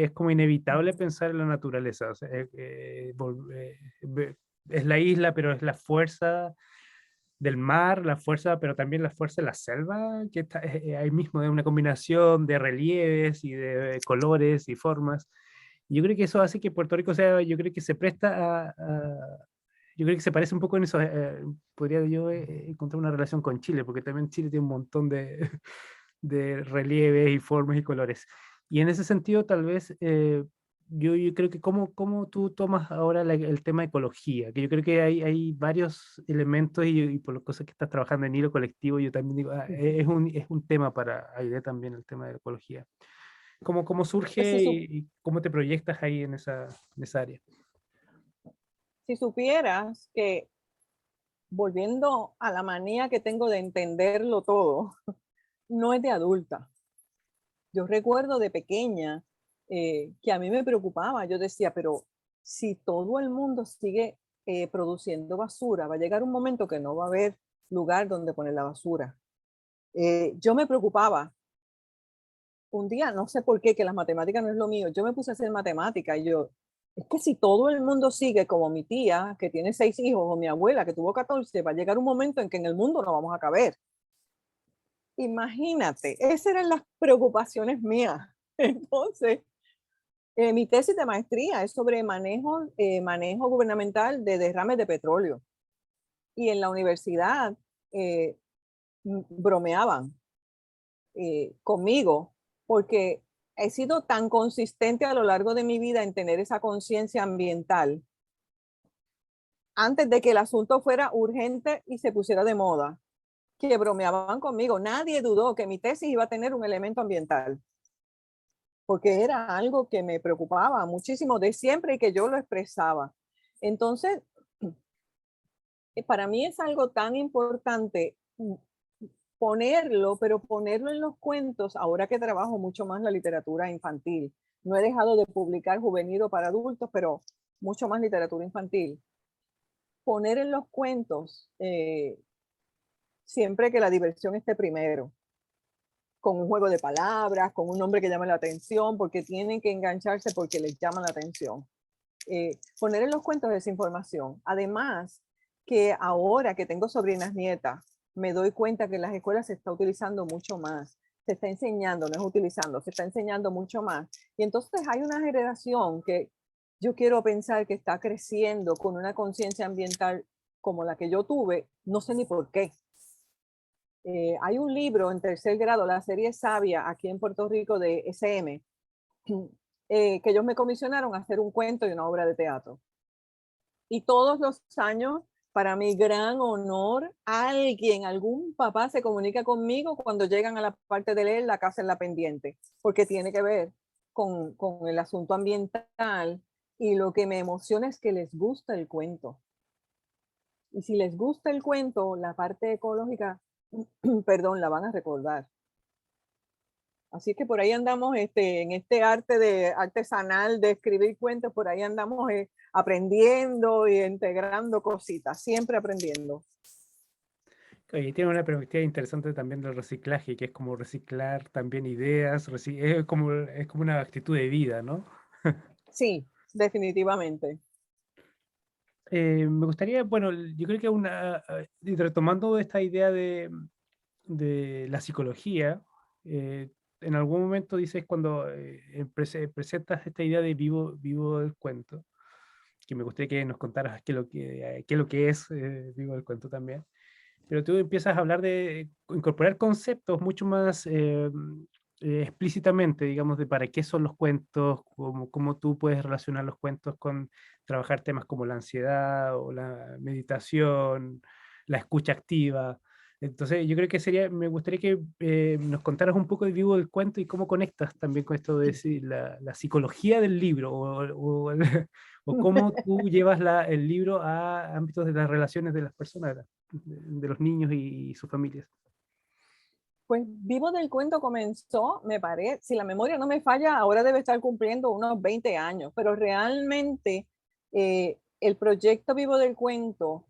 es como inevitable pensar en la naturaleza. O sea, es la isla, pero es la fuerza del mar, la fuerza, pero también la fuerza de la selva, que está ahí mismo, de una combinación de relieves y de colores y formas. Yo creo que eso hace que Puerto Rico sea, yo creo que se presta yo creo que se parece un poco en eso. Podría yo encontrar una relación con Chile, porque también Chile tiene un montón de, de relieves y formas y colores. Y en ese sentido, tal vez, yo creo que cómo tú tomas ahora el tema de ecología, que yo creo que hay varios elementos y por las cosas que estás trabajando en hilo colectivo, yo también digo, es un tema para Aide también el tema de la ecología. ¿Cómo Pues surge y cómo te proyectas ahí en esa área? si supieras que, volviendo a la manía que tengo de entenderlo todo, no es de adulta. Yo recuerdo de pequeña que a mí me preocupaba. Yo decía, pero si todo el mundo sigue produciendo basura, va a llegar un momento que no va a haber lugar donde poner la basura. Yo me preocupaba. Un día, no sé por qué, que las matemáticas no es lo mío, yo me puse a hacer matemática y yo, es que si todo el mundo sigue como mi tía, que tiene 6 hijos, o mi abuela, que tuvo 14, va a llegar un momento en que en el mundo no vamos a caber. Imagínate, esas eran las preocupaciones mías. Entonces, mi tesis de maestría es sobre manejo gubernamental de derrames de petróleo. Y en la universidad bromeaban conmigo porque he sido tan consistente a lo largo de mi vida en tener esa conciencia ambiental antes de que el asunto fuera urgente y se pusiera de moda, que bromeaban conmigo. Nadie dudó que mi tesis iba a tener un elemento ambiental, porque era algo que me preocupaba muchísimo de siempre y que yo lo expresaba. Entonces, para mí es algo tan importante ponerlo, pero ponerlo en los cuentos, ahora que trabajo mucho más la literatura infantil. No he dejado de publicar juvenil o para adultos, pero mucho más literatura infantil. Poner en los cuentos siempre que la diversión esté primero, con un juego de palabras, con un nombre que llame la atención, porque tienen que engancharse porque les llama la atención. Poner en los cuentos esa información. Además, que ahora que tengo sobrinas nietas, me doy cuenta que en las escuelas se está utilizando mucho más. Se está enseñando, no es utilizando, se está enseñando mucho más. Y entonces hay una generación que yo quiero pensar que está creciendo con una conciencia ambiental como la que yo tuve, no sé ni por qué. Hay un libro en 3er grado, la serie Sabia, aquí en Puerto Rico de SM, que ellos me comisionaron a hacer un cuento y una obra de teatro. Y todos los años, para mi gran honor, algún papá se comunica conmigo cuando llegan a la parte de leer La casa en la pendiente, porque tiene que ver con el asunto ambiental y lo que me emociona es que les gusta el cuento. Y si les gusta el cuento, la parte ecológica, perdón, la van a recordar. Así que por ahí andamos en este arte artesanal de escribir cuentos, por ahí andamos aprendiendo y integrando cositas, siempre aprendiendo. Oye, tiene una perspectiva interesante también del reciclaje, que es como reciclar también ideas, es como una actitud de vida, ¿no? Sí, definitivamente. Me gustaría, bueno, yo creo que y retomando esta idea de la psicología, en algún momento dices cuando presentas esta idea de vivo del cuento, que me gustaría que nos contaras qué es lo que es vivo del cuento también. Pero tú empiezas a hablar de incorporar conceptos mucho más explícitamente, digamos, de para qué son los cuentos, cómo tú puedes relacionar los cuentos con trabajar temas como la ansiedad o la meditación, la escucha activa. Entonces, yo creo que me gustaría que nos contaras un poco de vivo del cuento y cómo conectas también con esto de la psicología del libro o cómo tú llevas el libro a ámbitos de las relaciones de las personas, de los niños y sus familias. Pues Vivo del Cuento comenzó, me parece, si la memoria no me falla, ahora debe estar cumpliendo unos 20 años, pero realmente el proyecto Vivo del Cuento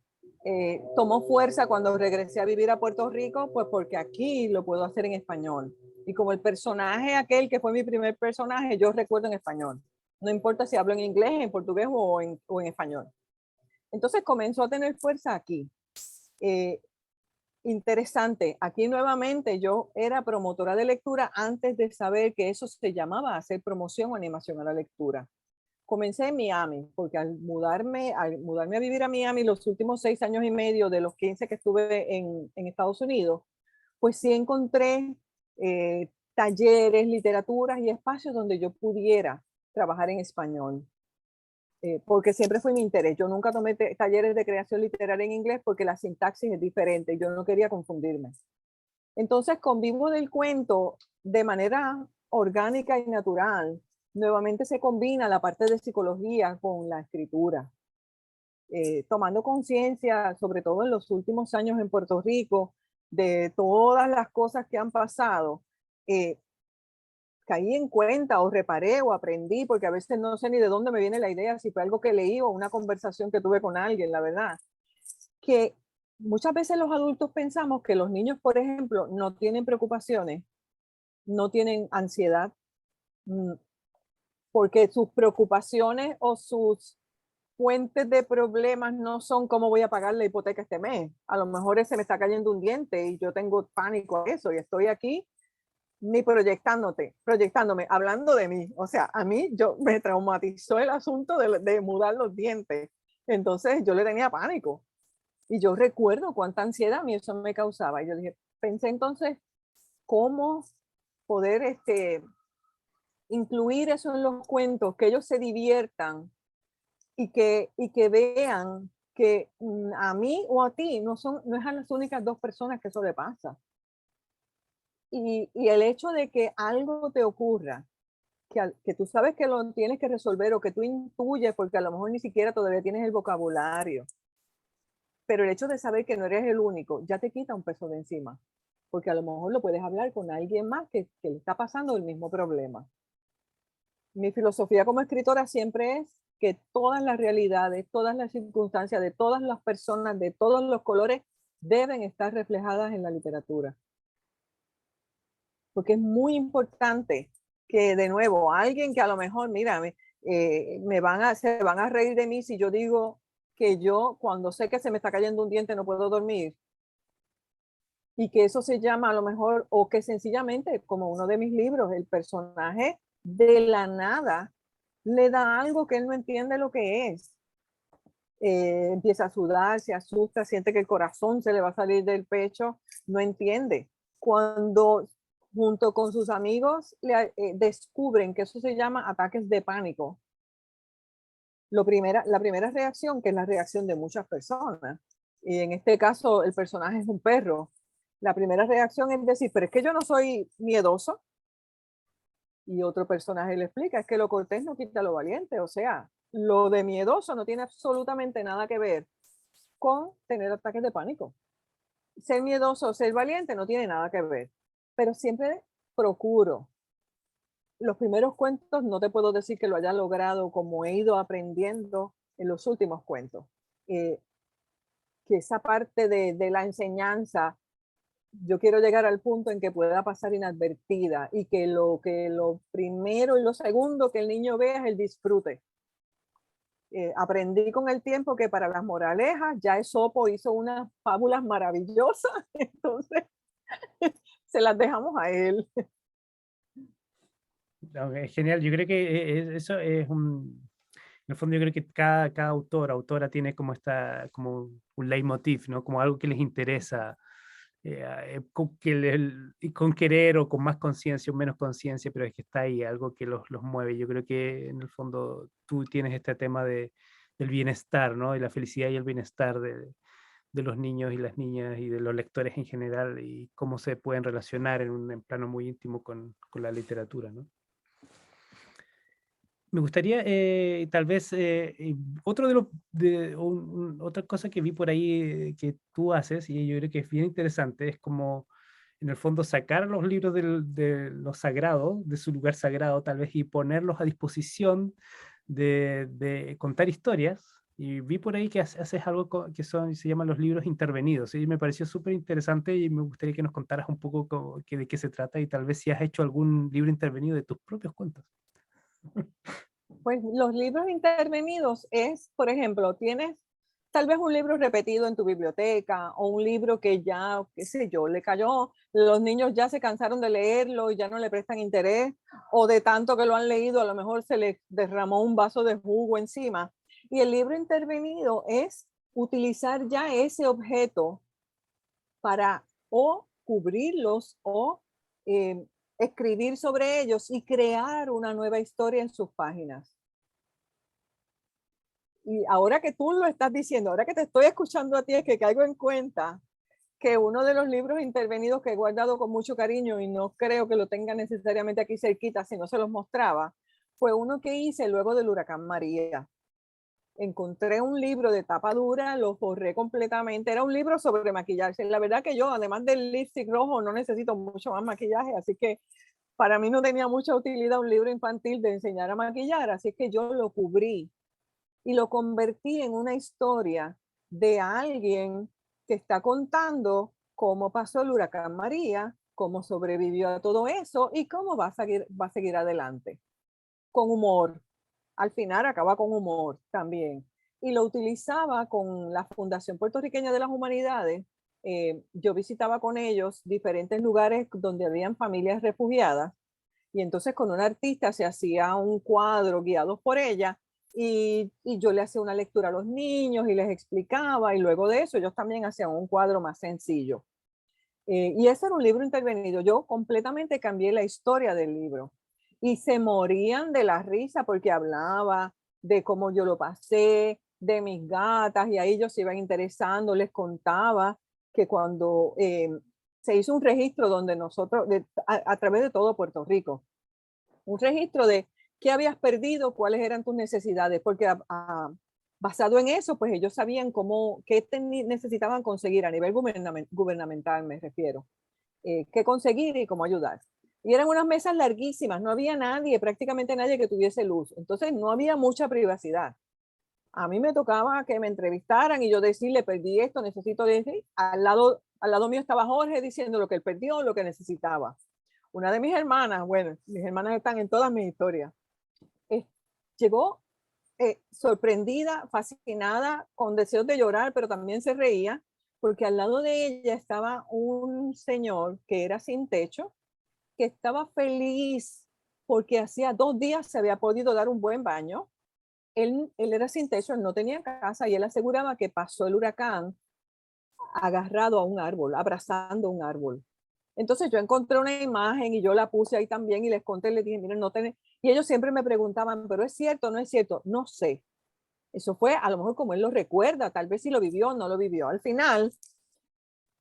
tomó fuerza cuando regresé a vivir a Puerto Rico, pues porque aquí lo puedo hacer en español. Y como el personaje aquel que fue mi primer personaje, yo recuerdo en español. No importa si hablo en inglés, en portugués o en español. Entonces comenzó a tener fuerza aquí. Eh, Interesante. Aquí nuevamente yo era promotora de lectura antes de saber que eso se llamaba hacer promoción o animación a la lectura. Comencé en Miami, porque al mudarme a vivir a Miami los últimos 6 años y medio de los 15 que estuve en Estados Unidos, pues sí encontré talleres, literaturas y espacios donde yo pudiera trabajar en español. Porque siempre fue mi interés. Yo nunca tomé talleres de creación literaria en inglés porque la sintaxis es diferente y yo no quería confundirme. Entonces, con Vivo del Cuento, de manera orgánica y natural, nuevamente se combina la parte de psicología con la escritura. Tomando conciencia, sobre todo en los últimos años en Puerto Rico, de todas las cosas que han pasado, eh, caí en cuenta o reparé o aprendí, porque a veces no sé ni de dónde me viene la idea, si fue algo que leí o una conversación que tuve con alguien, la verdad, que muchas veces los adultos pensamos que los niños, por ejemplo, no tienen preocupaciones, no tienen ansiedad, mm, porque sus preocupaciones o sus fuentes de problemas no son cómo voy a pagar la hipoteca este mes. A lo mejor ese me está cayendo un diente y yo tengo pánico a eso y estoy aquí ni proyectándome, hablando de mí. O sea, a mí me traumatizó el asunto de mudar los dientes. Entonces yo le tenía pánico. Y yo recuerdo cuánta ansiedad a mí eso me causaba. Y yo dije, pensé entonces, ¿cómo poder incluir eso en los cuentos? Que ellos se diviertan y que vean que a mí o a ti no es a las únicas dos personas que eso le pasa. Y el hecho de que algo te ocurra, que tú sabes que lo tienes que resolver o que tú intuyes, porque a lo mejor ni siquiera todavía tienes el vocabulario, pero el hecho de saber que no eres el único ya te quita un peso de encima, porque a lo mejor lo puedes hablar con alguien más que le está pasando el mismo problema. Mi filosofía como escritora siempre es que todas las realidades, todas las circunstancias de todas las personas, de todos los colores, deben estar reflejadas en la literatura. Porque es muy importante que, de nuevo, alguien que a lo mejor, mira, se van a reír de mí si yo digo que yo, cuando sé que se me está cayendo un diente, no puedo dormir. Y que eso se llama a lo mejor, o que sencillamente, como uno de mis libros, el personaje de la nada le da algo que él no entiende lo que es. Empieza a sudar, se asusta, siente que el corazón se le va a salir del pecho, no entiende. Cuando junto con sus amigos descubren que eso se llama ataques de pánico, la primera reacción, que es la reacción de muchas personas, y en este caso el personaje es un perro, la primera reacción es decir, pero es que yo no soy miedoso, Y otro personaje le explica, es que lo cortés no quita lo valiente, o sea, lo de miedoso no tiene absolutamente nada que ver con tener ataques de pánico. Ser miedoso o ser valiente no tiene nada que ver, pero siempre procuro. Los primeros cuentos no te puedo decir que lo haya logrado como he ido aprendiendo en los últimos cuentos. Eh, que esa parte de la enseñanza, yo quiero llegar al punto en que pueda pasar inadvertida y que lo primero y lo segundo que el niño vea es el disfrute. Aprendí con el tiempo que para las moralejas ya Esopo hizo unas fábulas maravillosas, entonces se las dejamos a él. No, es genial, yo creo que eso es en el fondo yo creo que cada autor, autora tiene como como un leitmotiv, ¿no? Como algo que les interesa, con querer o con más conciencia o menos conciencia, pero es que está ahí, algo que los mueve. Yo creo que en el fondo tú tienes este tema del bienestar, ¿no? Y la felicidad y el bienestar de los niños y las niñas y de los lectores en general y cómo se pueden relacionar en plano muy íntimo con la literatura, ¿no? Me gustaría, tal vez, otro de los, otra cosa que vi por ahí que tú haces, y yo creo que es bien interesante, es como, en el fondo, sacar los libros de lo sagrado, de su lugar sagrado, tal vez, y ponerlos a disposición de contar historias. Y vi por ahí que haces algo que se llaman los libros intervenidos, y me pareció súper interesante y me gustaría que nos contaras un poco de qué se trata y tal vez si has hecho algún libro intervenido de tus propios cuentos. Pues los libros intervenidos es, por ejemplo, tienes tal vez un libro repetido en tu biblioteca o un libro que ya, qué sé yo, le cayó, los niños ya se cansaron de leerlo y ya no le prestan interés, o de tanto que lo han leído, a lo mejor se les derramó un vaso de jugo encima. Y el libro intervenido es utilizar ya ese objeto para o cubrirlos o eh, escribir sobre ellos y crear una nueva historia en sus páginas. Y ahora que tú lo estás diciendo, ahora que te estoy escuchando a ti, es que caigo en cuenta que uno de los libros intervenidos que he guardado con mucho cariño y no creo que lo tenga necesariamente aquí cerquita, si no se los mostraba, fue uno que hice luego del huracán María. Encontré un libro de tapa dura, lo forré completamente, era un libro sobre maquillarse. La verdad que yo, además del lipstick rojo, no necesito mucho más maquillaje, así que para mí no tenía mucha utilidad un libro infantil de enseñar a maquillar, así que yo lo cubrí y lo convertí en una historia de alguien que está contando cómo pasó el huracán María, cómo sobrevivió a todo eso y cómo va a seguir adelante. Con humor. Al final acaba con humor también. Y lo utilizaba con la Fundación Puertorriqueña de las Humanidades. Yo visitaba con ellos diferentes lugares donde habían familias refugiadas y entonces con un artista se hacía un cuadro guiados por ella y yo le hacía una lectura a los niños y les explicaba y luego de eso ellos también hacían un cuadro más sencillo. Y ese era un libro intervenido. Yo completamente cambié la historia del libro y se morían de la risa porque hablaba de cómo yo lo pasé, de mis gatas y ahí ellos se iban interesando, les contaba que cuando se hizo un registro donde nosotros, a través de todo Puerto Rico, un registro de qué habías perdido, cuáles eran tus necesidades, porque basado en eso, pues ellos sabían qué necesitaban conseguir a nivel gubernamental, me refiero, qué conseguir y cómo ayudar. Y eran unas mesas larguísimas, no había nadie, prácticamente nadie que tuviese luz, entonces no había mucha privacidad. A mí me tocaba que me entrevistaran y yo decirle, perdí esto, necesito decir, al lado mío estaba Jorge diciendo lo que él perdió, lo que necesitaba. Una de mis hermanas, bueno, mis hermanas están en todas mis historias, llegó sorprendida, fascinada, con deseos de llorar, pero también se reía, porque al lado de ella estaba un señor que era sin techo, que estaba feliz porque hacía 2 días se había podido dar un buen baño. Él era sin techo, él no tenía casa y él aseguraba que pasó el huracán agarrado a un árbol, abrazando un árbol. Entonces yo encontré una imagen y yo la puse ahí también y les conté, les dije, miren, no tenés, y ellos siempre me preguntaban, pero ¿es cierto o no es cierto? No sé. Eso fue a lo mejor como él lo recuerda, tal vez si lo vivió o no lo vivió. Al final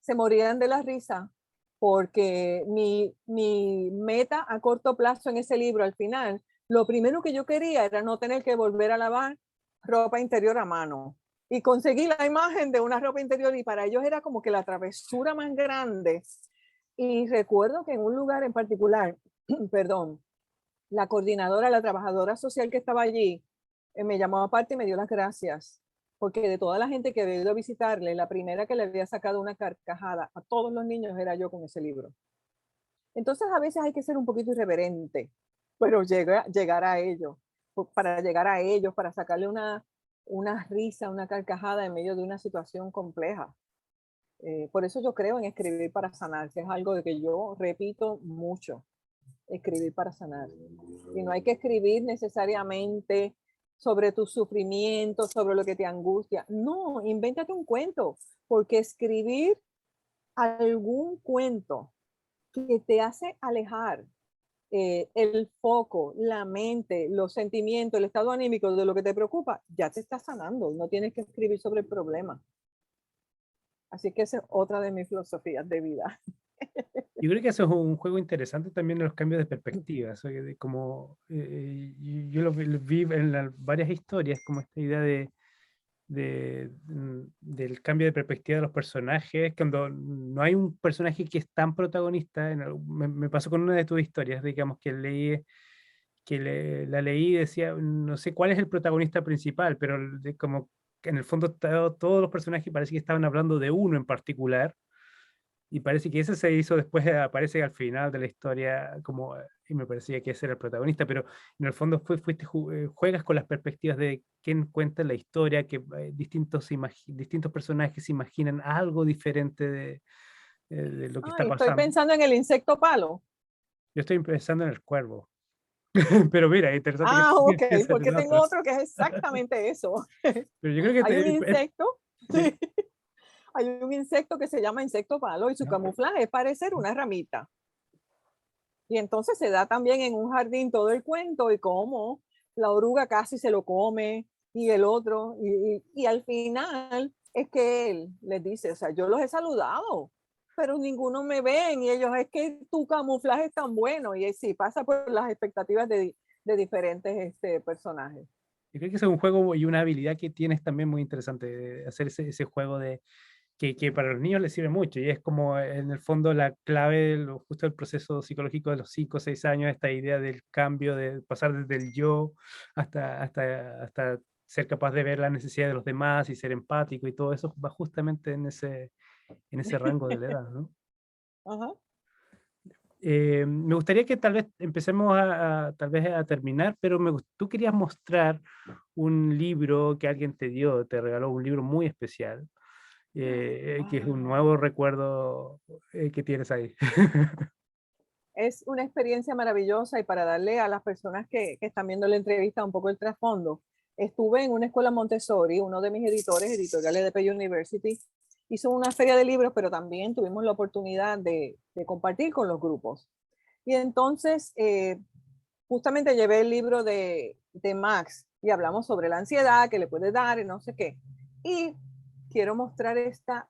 se morían de la risa porque mi meta a corto plazo en ese libro, al final, lo primero que yo quería era no tener que volver a lavar ropa interior a mano. Y conseguí la imagen de una ropa interior y para ellos era como que la travesura más grande. Y recuerdo que en un lugar en particular, perdón, la coordinadora, la trabajadora social que estaba allí, me llamó aparte y me dio las gracias, porque de toda la gente que había ido a visitarle, la primera que le había sacado una carcajada a todos los niños era yo con ese libro. Entonces a veces hay que ser un poquito irreverente, pero llegar a ellos, para llegar a ellos, para sacarle una risa, una carcajada en medio de una situación compleja. Por eso yo creo en escribir para sanar, que es algo de que yo repito mucho, escribir para sanar. Y no hay que escribir necesariamente sobre tu sufrimiento, sobre lo que te angustia. No, invéntate un cuento, porque escribir algún cuento que te hace alejar el foco, la mente, los sentimientos, el estado anímico de lo que te preocupa, ya te está sanando. No tienes que escribir sobre el problema. Así que esa es otra de mis filosofías de vida. Yo creo que eso es un juego interesante también de los cambios de perspectiva. Eso de como, yo lo vi en varias historias, como esta idea del cambio de perspectiva de los personajes, cuando no hay un personaje que es tan protagonista. Me pasó con una de tus historias, digamos, la leí y decía, no sé cuál es el protagonista principal, pero como que en el fondo todos los personajes parece que estaban hablando de uno en particular, y parece que ese se hizo después, aparece al final de la historia, como, y me parecía que ese era el protagonista, pero en el fondo juegas con las perspectivas de quién cuenta la historia, que distintos personajes imaginan algo diferente de lo que está Ay, estoy pasando. pensando en el insecto palo. Yo estoy pensando en el cuervo, pero mira, es interesante que Ah, tú ok, pienses porque en tengo otro. otro que es exactamente eso. Pero yo creo que Hay un es, insecto, sí, sí, hay un insecto que se llama insecto palo y su ¿no? camuflaje es parecer una ramita. Y entonces se da también en un jardín todo el cuento y cómo la oruga casi se lo come y el otro. Y al final es que él les dice, o sea, yo los he saludado, pero ninguno me ven y ellos, es que tu camuflaje es tan bueno. Y sí, pasa por las expectativas de diferentes personajes. Yo creo que ese es un juego y una habilidad que tienes también muy interesante, de hacer ese juego que para los niños les sirve mucho, y es como en el fondo la clave justo del proceso psicológico de los 5 o 6 años, esta idea del cambio, de pasar desde el yo hasta ser capaz de ver la necesidad de los demás y ser empático, y todo eso va justamente en ese rango de la edad, ¿no? Ajá. Me gustaría que tal vez empecemos tal vez a terminar, pero tú querías mostrar un libro que alguien te regaló un libro muy especial, que es un Ah, nuevo recuerdo que tienes ahí. es una experiencia maravillosa y para darle a las personas que están viendo la entrevista un poco el trasfondo, estuve en una escuela Montessori, uno de mis editores, editoriales de Pell University, hizo una feria de libros, pero también tuvimos la oportunidad de compartir con los grupos. Y entonces, justamente llevé el libro de Max y hablamos sobre la ansiedad que le puede dar y no sé qué. Y quiero mostrar esta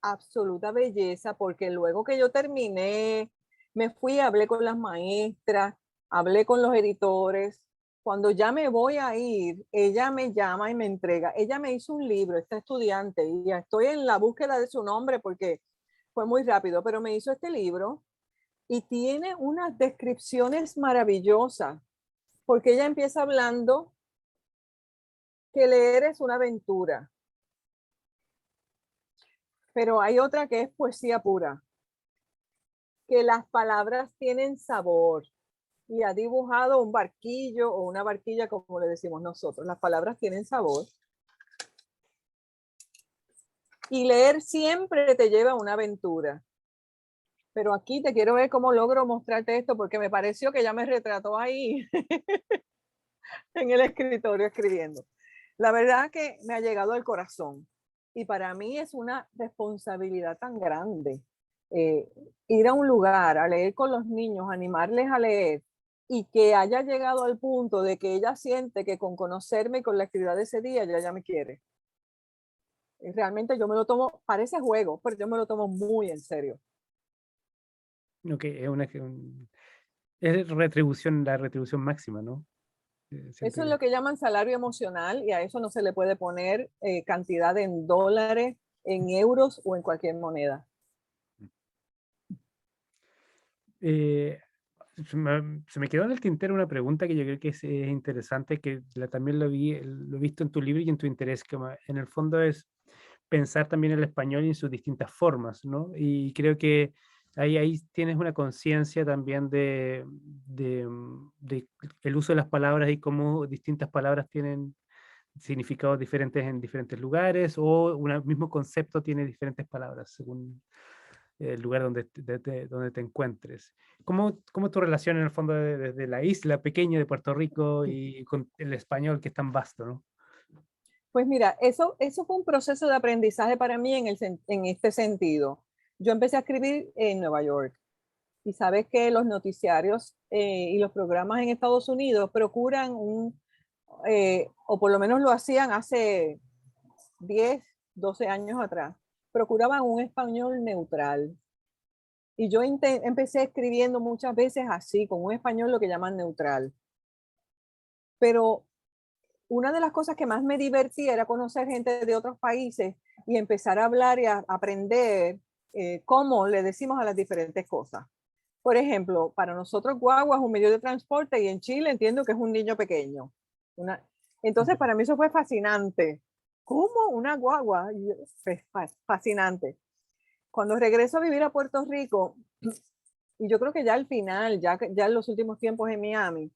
absoluta belleza porque luego que yo terminé, me fui, hablé con las maestras, hablé con los editores. Cuando ya me voy a ir, ella me llama y me entrega. Ella me hizo un libro, esta estudiante, y ya estoy en la búsqueda de su nombre porque fue muy rápido, pero me hizo este libro y tiene unas descripciones maravillosas, porque ella empieza hablando que leer es una aventura, pero hay otra que es poesía pura, que las palabras tienen sabor y ha dibujado un barquillo o una barquilla, como le decimos nosotros. Las palabras tienen sabor y leer siempre te lleva a una aventura. Pero aquí te quiero ver cómo logro mostrarte esto porque me pareció que ya me retrató ahí en el escritorio escribiendo. La verdad que me ha llegado al corazón y para mí es una responsabilidad tan grande eh, ir a un lugar a leer con los niños, animarles a leer y que haya llegado al punto de que ella siente que con conocerme y con la actividad de ese día ya me quiere. Y realmente yo me lo tomo, parece juego, pero yo me lo tomo muy en serio. Ok, es retribución, la retribución máxima, ¿no? Eso es Siempre. lo que llaman salario emocional y a eso no se le puede poner cantidad en dólares, en euros o en cualquier moneda. Eh, se me quedó en el tintero una pregunta que yo creo que es interesante, que también lo he visto en tu libro y en tu interés, que en el fondo es pensar también el español y en sus distintas formas, ¿no? Y creo que ahí tienes una conciencia también de el uso de las palabras y cómo distintas palabras tienen significados diferentes en diferentes lugares, o un mismo concepto tiene diferentes palabras según el lugar donde te encuentres. ¿Cómo tu relación en el fondo desde la isla pequeña de Puerto Rico y con el español que es tan vasto, ¿no? Pues mira, eso fue un proceso de aprendizaje para mí en este sentido. Yo empecé a escribir en Nueva York y sabes que los noticiarios y los programas en Estados Unidos procuran o por lo menos lo hacían hace 10, 12 años atrás, procuraban un español neutral. Y yo empecé escribiendo muchas veces así, con un español lo que llaman neutral. Pero una de las cosas que más me divertía era conocer gente de otros países y empezar a hablar y a aprender cómo le decimos a las diferentes cosas. Por ejemplo, para nosotros guagua es un medio de transporte y en Chile entiendo que es un niño pequeño. Entonces, Ya. para mí eso fue fascinante. ¿Cómo una guagua? Fascinante. Cuando regreso a vivir a Puerto Rico, y yo creo que ya al final, ya en los últimos tiempos en Miami,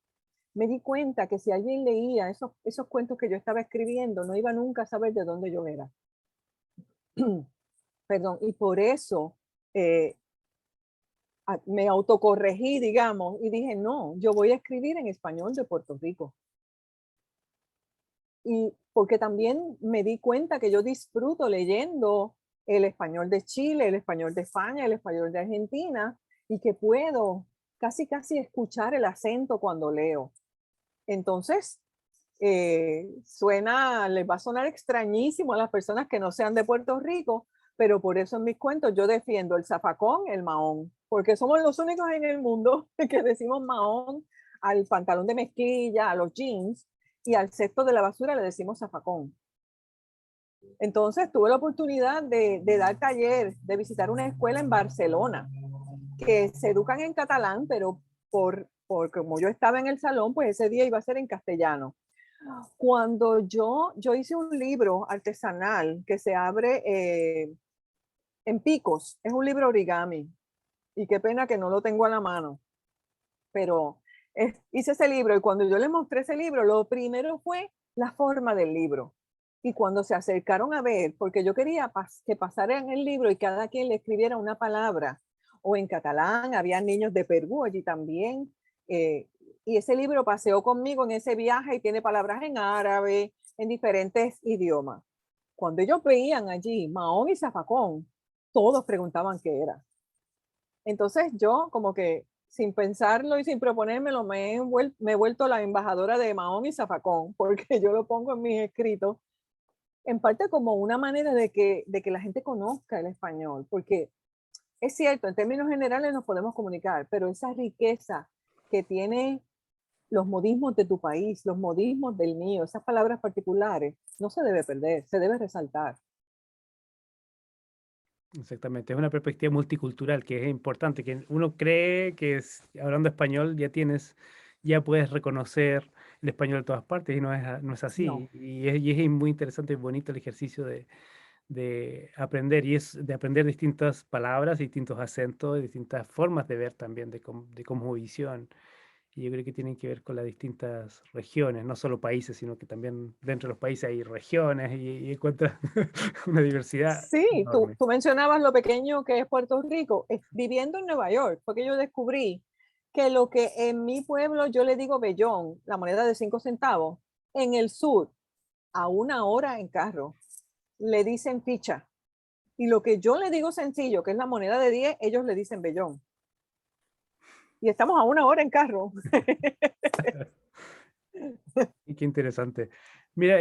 me di cuenta que si alguien leía esos cuentos que yo estaba escribiendo, no iba nunca a saber de dónde yo era. Perdón, y por eso eh, me autocorregí, digamos, y dije, no, yo voy a escribir en español de Puerto Rico. Y porque también me di cuenta que yo disfruto leyendo el español de Chile, el español de España, el español de Argentina, y que puedo casi escuchar el acento cuando leo. Entonces, les va a sonar extrañísimo a las personas que no sean de Puerto Rico, pero por eso en mis cuentos yo defiendo el zafacón, el mahón, porque somos los únicos en el mundo que decimos mahón al pantalón de mezclilla, a los jeans, y al cesto de la basura le decimos zafacón. Entonces tuve la oportunidad de dar taller, de visitar una escuela en Barcelona, que se educan en catalán, pero por como yo estaba en el salón, pues ese día iba a ser en castellano. Cuando yo hice un libro artesanal que se abre en picos, es un libro origami, y qué pena que no lo tengo a la mano, pero hice ese libro y cuando yo le mostré ese libro, lo primero fue la forma del libro. Y cuando se acercaron a ver, porque yo quería que pasaran el libro y cada quien le escribiera una palabra, o en catalán, había niños de Perú allí también, eh, y ese libro paseó conmigo en ese viaje y tiene palabras en árabe, en diferentes idiomas. Cuando ellos veían allí Mahón y Zafacón, todos preguntaban qué era. Entonces yo como que sin pensarlo y sin proponérmelo me he vuelto la embajadora de Mahón y Zafacón, porque yo lo pongo en mis escritos, en parte como una manera de que la gente conozca el español, porque es cierto, en términos generales nos podemos comunicar, pero esa riqueza que tiene los modismos de tu país, los modismos del mío, esas palabras particulares, no se debe perder, se debe resaltar. Exactamente, es una perspectiva multicultural que es importante, que uno cree que hablando español ya puedes reconocer el español de todas partes y no es No, así. Y es muy interesante y bonito el ejercicio de aprender, y es de aprender distintas palabras, distintos acentos, distintas formas de ver también de cosmovisión. Y yo creo que tienen que ver con las distintas regiones, no solo países, sino que también dentro de los países hay regiones y encuentras una diversidad sí, tú, enorme. tú mencionabas lo pequeño que es Puerto Rico. Viviendo en Nueva York, porque yo descubrí que lo que en mi pueblo yo le digo bellón, la moneda de 5 centavos, en el sur, a 1 hora en carro, le dicen ficha. Y lo que yo le digo sencillo, que es la moneda de 10, ellos le dicen bellón. Y estamos a 1 hora en carro. Y qué interesante. Mira,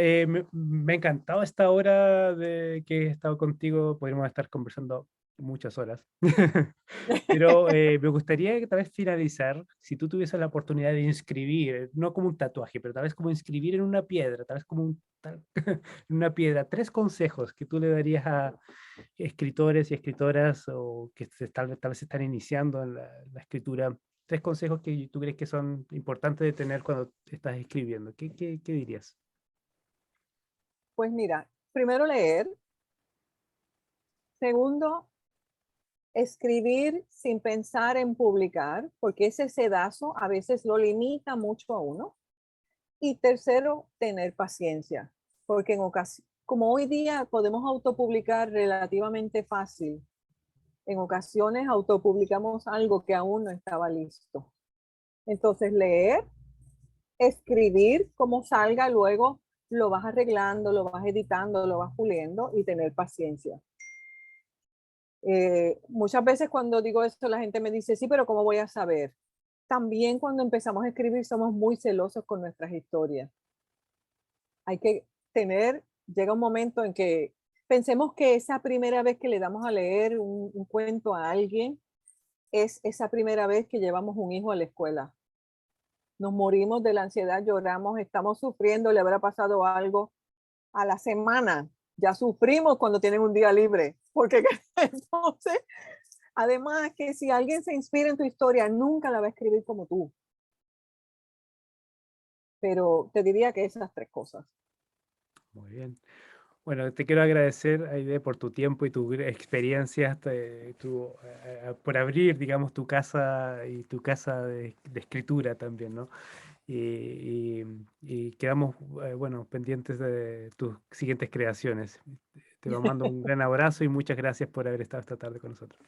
me ha encantado esta hora de que he estado contigo. Podríamos estar conversando muchas horas. Pero me gustaría que tal vez finalizar, si tú tuvieses la oportunidad de inscribir, no como un tatuaje, pero tal vez como inscribir en una piedra, tal vez como en una piedra, 3 consejos que tú le darías a escritores y escritoras o que tal vez están iniciando en la escritura, 3 consejos que tú crees que son importantes de tener cuando estás escribiendo. ¿Qué dirías? Pues mira, primero leer, segundo, escribir sin pensar en publicar, porque ese sedazo a veces lo limita mucho a uno. Y tercero, tener paciencia, porque en ocasiones, como hoy día podemos autopublicar relativamente fácil, en ocasiones autopublicamos algo que aún no estaba listo. Entonces, leer, escribir como salga, luego lo vas arreglando, lo vas editando, lo vas puliendo y tener paciencia. Muchas veces cuando digo esto, la gente me dice, sí, pero ¿cómo voy a saber? También cuando empezamos a escribir somos muy celosos con nuestras historias. Hay que llega un momento en que pensemos que esa primera vez que le damos a leer un cuento a alguien es esa primera vez que llevamos un hijo a la escuela. Nos morimos de la ansiedad, lloramos, estamos sufriendo, le habrá pasado algo a la semana. Ya sufrimos cuando tienen un día libre, porque entonces, además que si alguien se inspira en tu historia, nunca la va a escribir como tú. Pero te diría que esas 3 cosas. Muy bien. Bueno, te quiero agradecer, Aide, por tu tiempo y tus experiencias, por abrir, digamos, tu casa y tu casa de escritura también, ¿no? Y quedamos, bueno, pendientes de tus siguientes creaciones. Te mando un gran abrazo y muchas gracias por haber estado esta tarde con nosotros.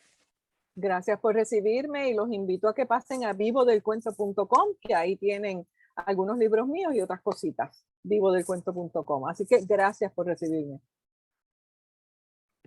Gracias por recibirme y los invito a que pasen a vivodelcuento.com, que ahí tienen algunos libros míos y otras cositas, vivodelcuento.com. Así que gracias por recibirme.